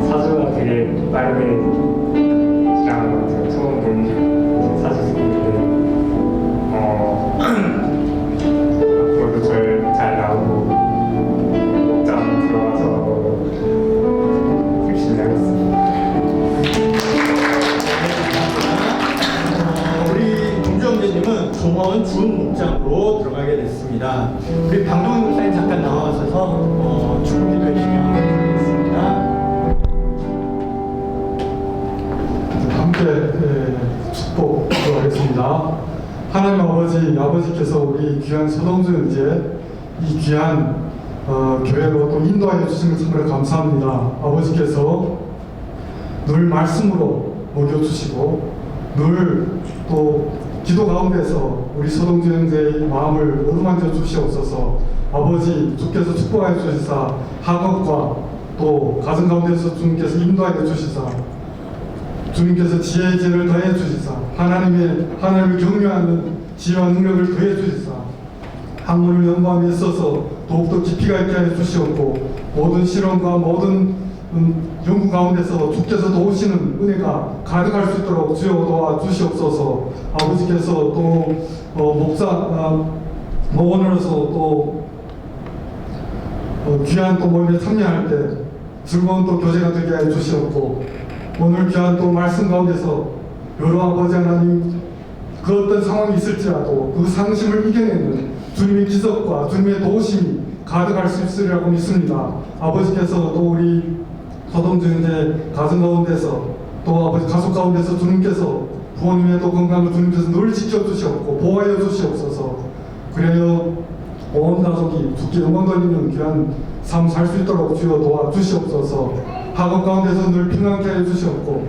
사주가 되게 빠르게 지나간 것 같아요. 처음 본 사주분인데 앞으로도 잘 나오고 목장 들어가서 열심히 하겠습니다. 우리 동주 형제님은 종원 준 목장으로 들어가게 됐습니다. 우리 방동희 목사님 잠깐 나와주셔서 축복 기도 해주시면 감사하겠습니다. 축복 기도하겠습니다. 하나님 아버지께서 우리 귀한 서동주 형제 이 귀한 교회로 또 인도하여 주시는 참으로 감사합니다. 아버지께서 늘 말씀으로 먹여주시고 늘 또 기도 가운데서 우리 서동주 형제의 마음을 어루만져 주시옵소서. 아버지 주께서 축복하여 주시사 학업과 또 가정 가운데서 주님께서 인도하여 주시사 주님께서 지혜의 지혜를 더해 주시사 하나님을 경외하는 지혜와 능력을 더해 주시사 학문을 연구함에 있어서 더욱더 깊이가 있게 하여 주시옵고 모든 실험과 모든 연구 가운데서 주께서 도우시는 은혜가 가득할 수 있도록 주여 도와 주시옵소서. 아버지께서 또 목원으로서 또 귀한 또 모임에 참여할 때 즐거운 또 교제가 되게 하여 주시옵고 오늘 귀한 또 말씀 가운데서 여러 아버지 하나님 그 어떤 상황이 있을지라도 그 상심을 이겨내는 주님의 기적과 주님의 도우심이 가득할 수 있으리라고 믿습니다. 아버지께서 또 우리 서동주 형제 가정 가운데서 또 아버지 가족 가운데서 주님께서 부모님의 또 건강을 주님께서 늘 지켜주시옵고 보호하여 주시옵소서. 그래야 온 가족이 주께 영광 돌리는 귀한 삶 살 수 있도록 주여 도와주시옵소서. 학업 가운데서 늘 평안케 하여 주시옵고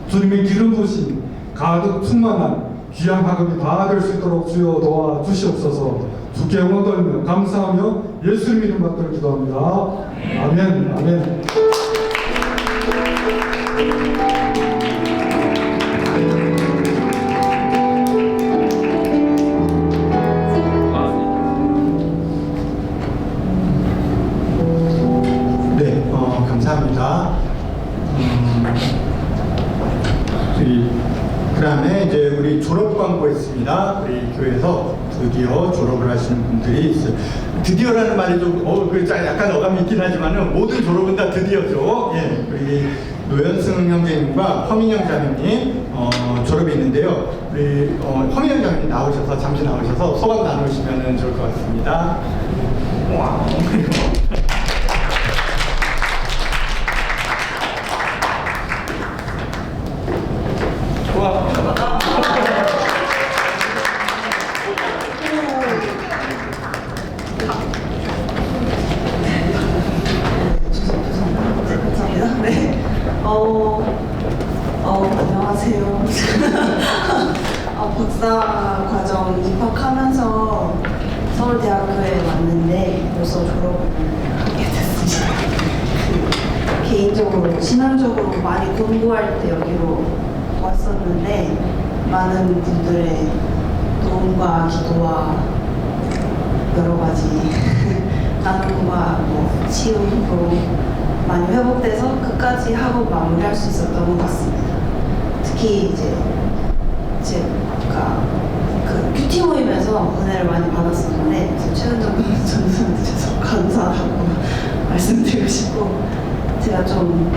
주님의 기름 부으심 가득 충만한 귀한 학업이 다 될 수 있도록 주여 도와주시옵소서. 주께 영광 돌리며 감사하며 예수님 이름 받들어 기도합니다. 아멘. 아멘. 네, 감사합니다. 그 다음에 이제 우리 졸업 광고 있습니다. 우리 교회에서 드디어 졸업을 하시는 분들이 있어요. 드디어라는 말이 좀, 약간 어감이 있긴 하지만은 모든 졸업은 다 드디어죠. 예, 우리 노현승 형제님과 허민영 자매님 졸업이 있는데요. 우리 허민영 자매님 잠시 나오셔서 소감 나누시면 좋을 것 같습니다. 와. 감사합니다. 네. 안녕하세요. 박사 과정 입학하면서 서울대학교에 왔는데 벌써 졸업을 하게 됐습니다. 개인적으로, 신앙적으로 많이 공부할 때 여기로 왔었는데 많은 분들의 도움과 기도와 여러 가지 나눔과 치유로 많이 회복돼서 끝까지 하고 마무리할 수 있었던 것 같습니다. 특히 이제 제가 그 큐티 모임에서 은혜를 많이 받았었는데 최은정 전사님께서 감사하다고 말씀드리고 싶고 제가 좀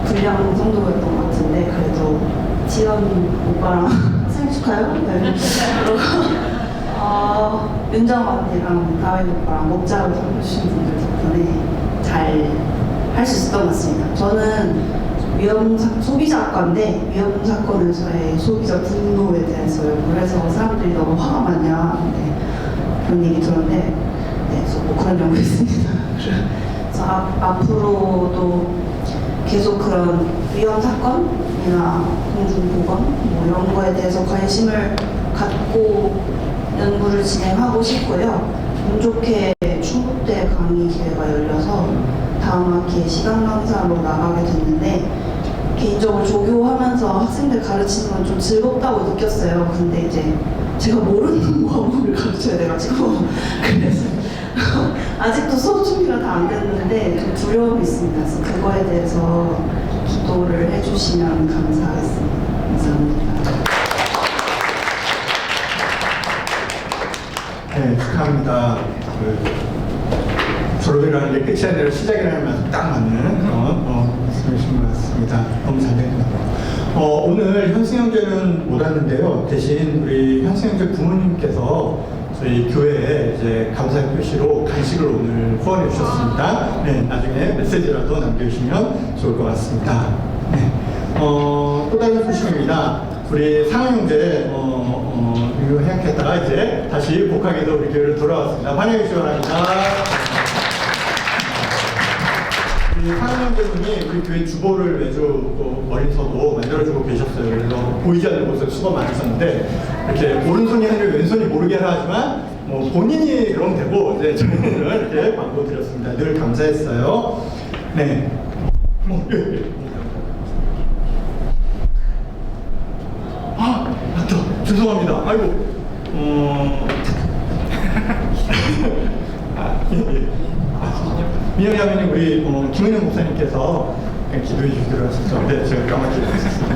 불량 정도였던 것 같은데 그래도 지연 오빠랑 생일 축하해요. 네. 그리고 윤정 언니랑 다윈 오빠랑 목자를 해주신 분들 덕분에 잘 할 수 있었던 것 같습니다. 저는 소비자학과인데 위험 사건에서의 소비자 분노에 대해서 연구를 해서 사람들이 너무 화가 많냐 그런 얘기 들었는데 뭐 그런 연구했습니다. 그래서 앞으로도 계속 그런 위험 사건이나 공중보건 이런 거에 대해서 관심을 갖고 연구를 진행하고 싶고요. 운 좋게 충북대 강의 기회가 열려서 다음 학기에 시간 강사로 나가게 됐는데 개인적으로 조교하면서 학생들 가르치는 건 좀 즐겁다고 느꼈어요. 근데 이제 제가 모르는 과목을 가르쳐야 돼가지고 그래서 아직도 수업 준비가 다 안 됐는데 좀 두려움이 있습니다. 그래서 그거에 대해서 기도를 해주시면 감사하겠습니다. 감사합니다. 네, 축하합니다. 졸업이라는 게 끝이 아니라 시작이라는 말씀 딱 맞는 그런 말씀이신 것 같습니다. 너무 잘 된 것 같아요. 오늘 현승형제는 못 왔는데요. 대신 우리 현승형제 부모님께서 저희 교회에 이제 감사의 표시로 간식을 오늘 후원해 주셨습니다. 네, 나중에 메시지라도 남겨주시면 좋을 것 같습니다. 네. 또 다른 소식입니다. 우리 상훈 형제 이거 해약했다가 이제 다시 복학에도 우리 교회를 돌아왔습니다. 환영해 주시기 바랍니다. 우리 상훈 형제분이 우리 교회 주보를 매주 또 멀리서도 만들어주고 계셨어요. 그래서 보이지 않는 곳에 수고 많으셨는데 이렇게 오른손이 아니라 왼손이 모르게 하지만 뭐 본인이 그러면 되고 이제 저희는 이렇게 광고 드렸습니다. 늘 감사했어요. 네. 아, 맞다. 죄송합니다. 아이고. 미영야매님 우리 김은영 목사님께서 기도해 주기로 하셨죠. 네, 제가 까맣게 했습니다.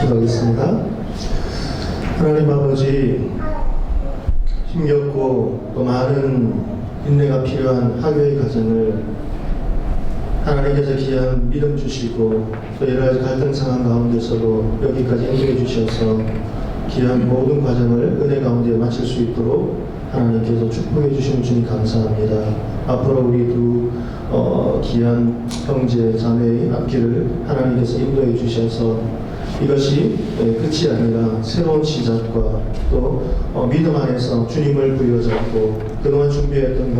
기도하겠습니다. 하나님 아버지, 힘겹고 또 많은 인내가 필요한 학교의 과정을 하나님께서 귀한 믿음 주시고 또 여러 가지 갈등 상황 가운데서도 여기까지 인도해 주셔서 귀한 모든 과정을 은혜 가운데 마칠 수 있도록 하나님께서 축복해 주시는 주님 감사합니다. 앞으로 우리 두 귀한 형제 자매의 앞길을 하나님께서 인도해 주셔서 이것이 끝이 아니라 새로운 시작과 또 믿음 안에서 주님을 부여잡고 그동안 준비했던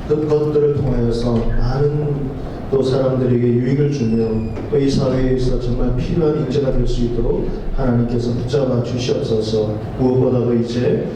것들을 통하여서 많은 또 사람들에게 유익을 주며 또 이 사회에서 정말 필요한 인재가 될 수 있도록 하나님께서 붙잡아 주시옵소서. 무엇보다도 이제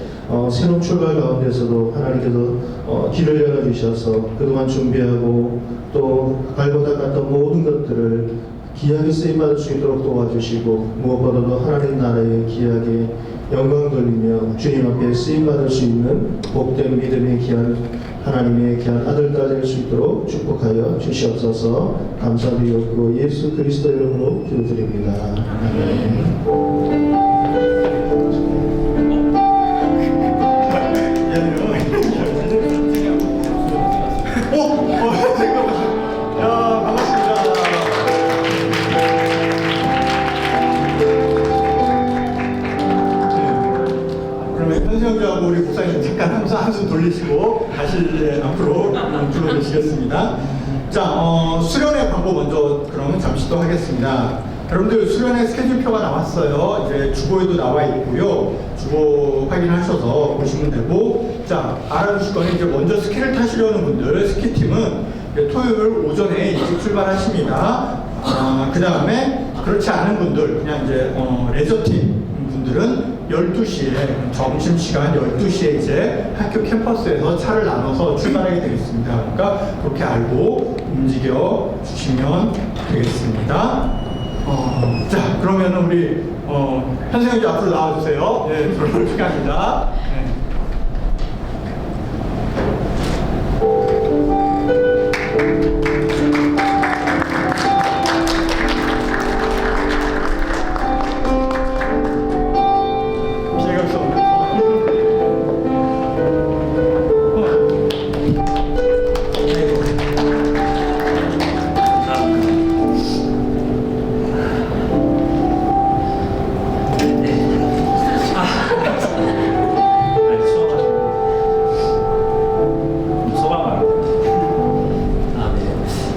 새로운 출발 가운데서도 하나님께서 길을 열어주셔서 그동안 준비하고 또 갈고 닦았던 모든 것들을 귀하게 쓰임받을 수 있도록 도와주시고 무엇보다도 하나님 나라에 귀하게 영광 돌리며 주님 앞에 쓰임받을 수 있는 복된 믿음의 귀한 하나님의 귀한 아들까지 될 수 있도록 축복하여 주시옵소서. 감사드리옵고 예수 그리스도 이름으로 기도드립니다. 아멘. 현수형제하고 우리 목사님 잠깐 한숨 돌리시고 다시 앞으로 불러주시겠습니다. 자, 수련회 광고 먼저 그러면 잠시 또 하겠습니다. 여러분들 수련회 스케줄표가 나왔어요. 이제 주보에도 나와 있고요. 주보 확인하셔서 보시면 되고, 자, 알아두실 거는 이제 먼저 스키를 타시려는 분들, 스키팀은 토요일 오전에 일찍 출발하십니다. 그 다음에 그렇지 않은 분들, 그냥 이제 레저팀 분들은 12시에 점심시간 12시에 이제 학교 캠퍼스에서 차를 나눠서 출발하게 되겠습니다. 그러니까 그렇게 알고 움직여 주시면 되겠습니다. 자, 그러면 우리 현수형제 앞으로 나와주세요. 네, 들어올 시간입니다. 네.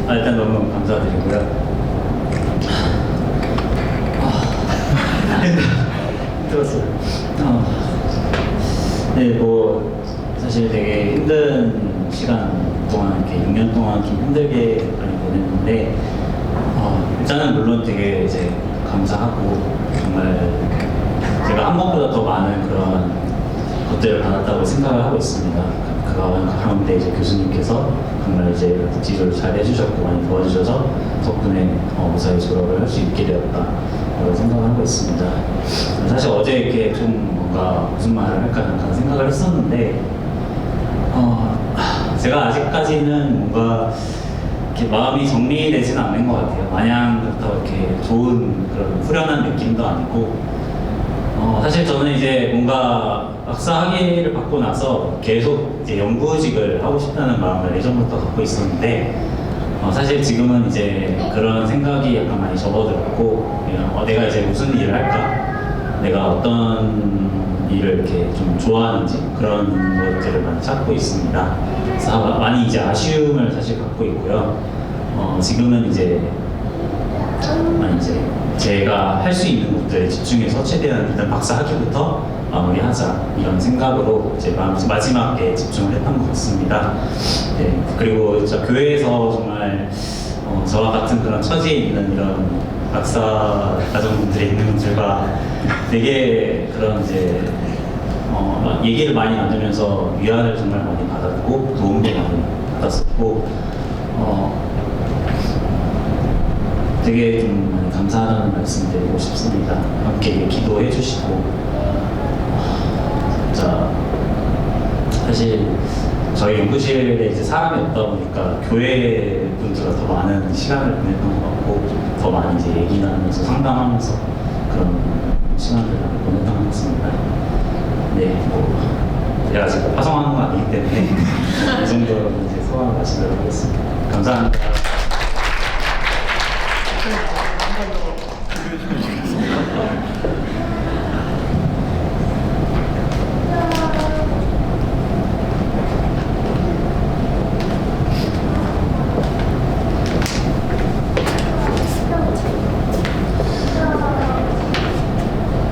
일단 너무 감사드리고요. 들었어요. 네, 뭐 사실 되게 힘든 시간 동안 이렇게 6년 동안 좀 힘들게 많이 보냈는데 일단은 물론 되게 이제 감사하고 정말 제가 한 번보다 더 많은 그런 것들을 받았다고 생각을 하고 있습니다. 그 가운데 이제 교수님께서 정말 이제 지도를 잘 해주셨고 많이 도와주셔서 덕분에 무사히 졸업을 할 수 있게 되었다라고 생각을 하고 있습니다. 사실 어제 이렇게 좀 뭔가 무슨 말을 할까 잠깐 생각을 했었는데 제가 아직까지는 뭔가 이렇게 마음이 정리되지는 않는 것 같아요. 마냥 그렇다고 이렇게 좋은 그런 후련한 느낌도 아니고 사실 저는 이제 뭔가 박사 학위를 받고 나서 계속 이제 연구직을 하고 싶다는 마음을 예전부터 갖고 있었는데 사실 지금은 이제 그런 생각이 약간 많이 접어들었고 내가 이제 무슨 일을 할까? 내가 어떤 일을 이렇게 좀 좋아하는지 그런 것들을 많이 찾고 있습니다. 많이 이제 아쉬움을 사실 갖고 있고요. 지금은 이제 많이 이제 제가 할 수 있는 것들에 집중해서 최대한 일단 박사 학위부터 마무리하자 이런 생각으로 이제 마지막에 집중을 했던 것 같습니다. 네, 그리고 저 교회에서 정말 저와 같은 그런 처지에 있는 이런 박사 가정분들이 있는 분들과 되게 그런 이제 얘기를 많이 나누면서 위안을 정말 많이 받았고 도움도 많이 받았었고 되게 좀 많이 감사하다는 말씀 드리고 싶습니다. 함께 기도해 주시고 진짜 사실 저희 연구실에 이제 사람이 없다 보니까 교회 분들과 더 많은 시간을 보냈던 것 같고 더 많이 이제 얘기 나누면서 상담하면서 그런 시간을 보냈던 것 같습니다. 네, 제가 지금 화성하는 건 아니기 때문에 이 정도로 이제 소감을 마치도록 하겠습니다. 감사합니다.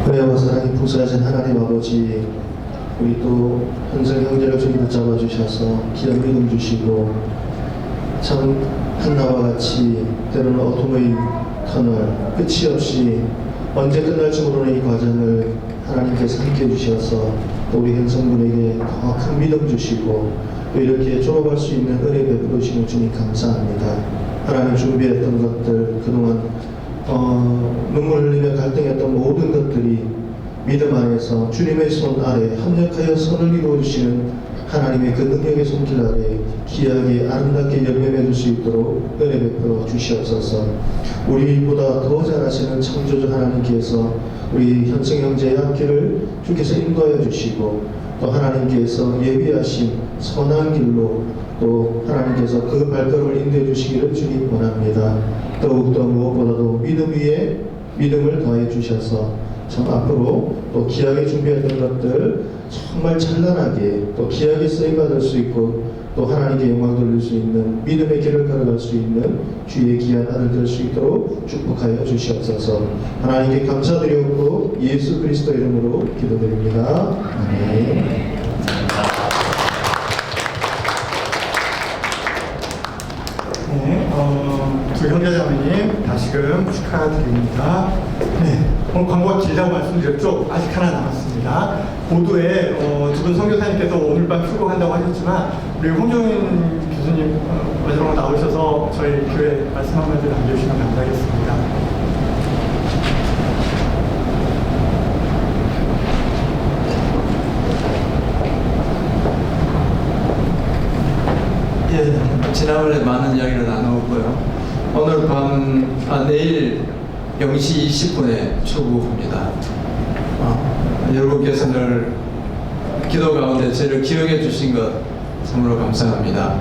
은혜와 사랑이 풍성하신 하나님 아버지, 우리 또 현성 형제를 저기 붙잡아 주셔서 귀한 믿음 주시고 참 한나와 같이 때로는 어둠의 터널 끝이 없이 언제 끝날지 모르는 이 과정을 하나님께서 함께 해주셔서 또 우리 현성분에게 더 큰 믿음 주시고 또 이렇게 졸업할 수 있는 은혜 베풀으시는 주님 감사합니다. 하나님 준비했던 것들 그동안 눈물 흘리며 갈등했던 모든 것들이 믿음 안에서 주님의 손 아래 합력하여 선을 이루어주시는 하나님의 그 능력의 손길 아래 귀하게 아름답게 열매 맺을 수 있도록 은혜 베풀어 주시옵소서. 우리보다 더 잘하시는 창조주 하나님께서 우리 현성 형제의 앞길을 주께서 인도하여 주시고 또 하나님께서 예비하신 선한 길로 또 하나님께서 그 발걸음을 인도해 주시기를 주님 원합니다. 더욱더 무엇보다도 믿음 위에 믿음을 더해 주셔서 참 앞으로 또 귀하게 준비했던 것들 정말 찬란하게 또 귀하게 쓰임받을 수 있고 또 하나님께 영광 돌릴 수 있는 믿음의 길을 걸어갈 수 있는 주의 귀한 아들 될 수 있도록 축복하여 주시옵소서. 하나님께 감사드리옵고 예수 그리스도 이름으로 기도드립니다. 아멘. 네, 두 형제자매님 다시금 축하드립니다. 네, 오늘 광고가 길다고 말씀드렸죠? 아직 하나 남았습니다. 보도에 두 분 선교사님께서 오늘 밤 출국한다고 하셨지만 우리 홍종인 교수님 마지막으로 나오셔서 저희 교회 말씀 한마디 남겨주시면 감사하겠습니다. 예, 지난번에 많은 이야기를 나누었고요. 오늘 내일 0시 20분에 출국합니다. 여러분께서 늘 기도 가운데 저를 기억해 주신 것 참으로 감사합니다.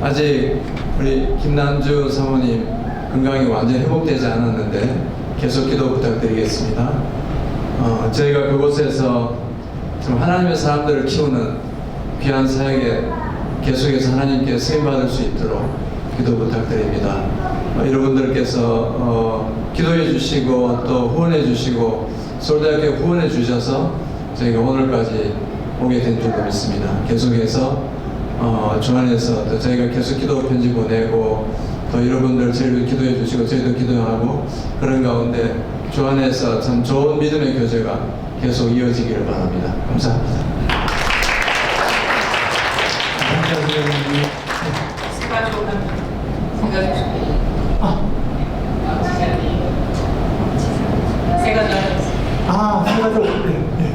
아직 우리 김남주 사모님 건강이 완전히 회복되지 않았는데 계속 기도 부탁드리겠습니다. 저희가 그곳에서 좀 하나님의 사람들을 키우는 귀한 사역에 계속해서 하나님께 쓰임받을 수 있도록 기도 부탁드립니다. 여러분들께서 기도해 주시고 또 후원해 주시고 서울대학교 후원해 주셔서 저희가 오늘까지 오게 된 줄로 믿습니다. 계속해서 주 안에서 또 저희가 계속 기도 편지 보내고 또 여러분들 저희를 기도해 주시고 저희도 기도하고 그런 가운데 주 안에서 참 좋은 믿음의 교제가 계속 이어지기를 바랍니다. 감사합니다. 생가족. 네.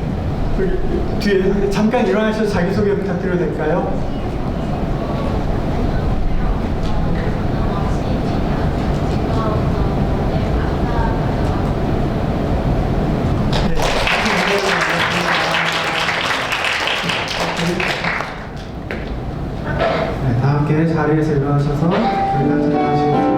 뒤에 잠깐 일어나셔서 자기소개 부탁드려도 될까요? 네, 다 함께 자리에서 일어나셔서 저희가 찬양하시겠습니다.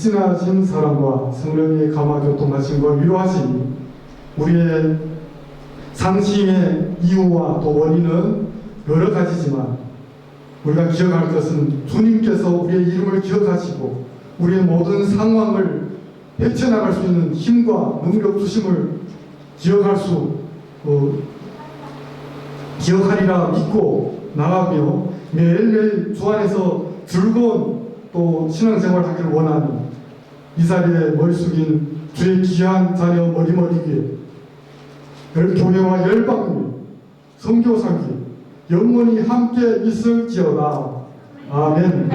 극진하신 사랑과 성령의 감화 교통하심과 위로하심이 우리의 상심의 이유와 또 원인은 여러 가지지만 우리가 기억할 것은 주님께서 우리의 이름을 기억하시고 우리의 모든 상황을 헤쳐나갈 수 있는 힘과 능력 주심을 기억하리라 믿고 나가며 매일매일 주 안에서 즐거운 또 신앙생활 하기를 원하니 이 자리에 머리 숙인 주의 귀한 자녀 머리머리기에 열교회와 열방위 선교사기 영원히 함께 있을지어다. 아멘.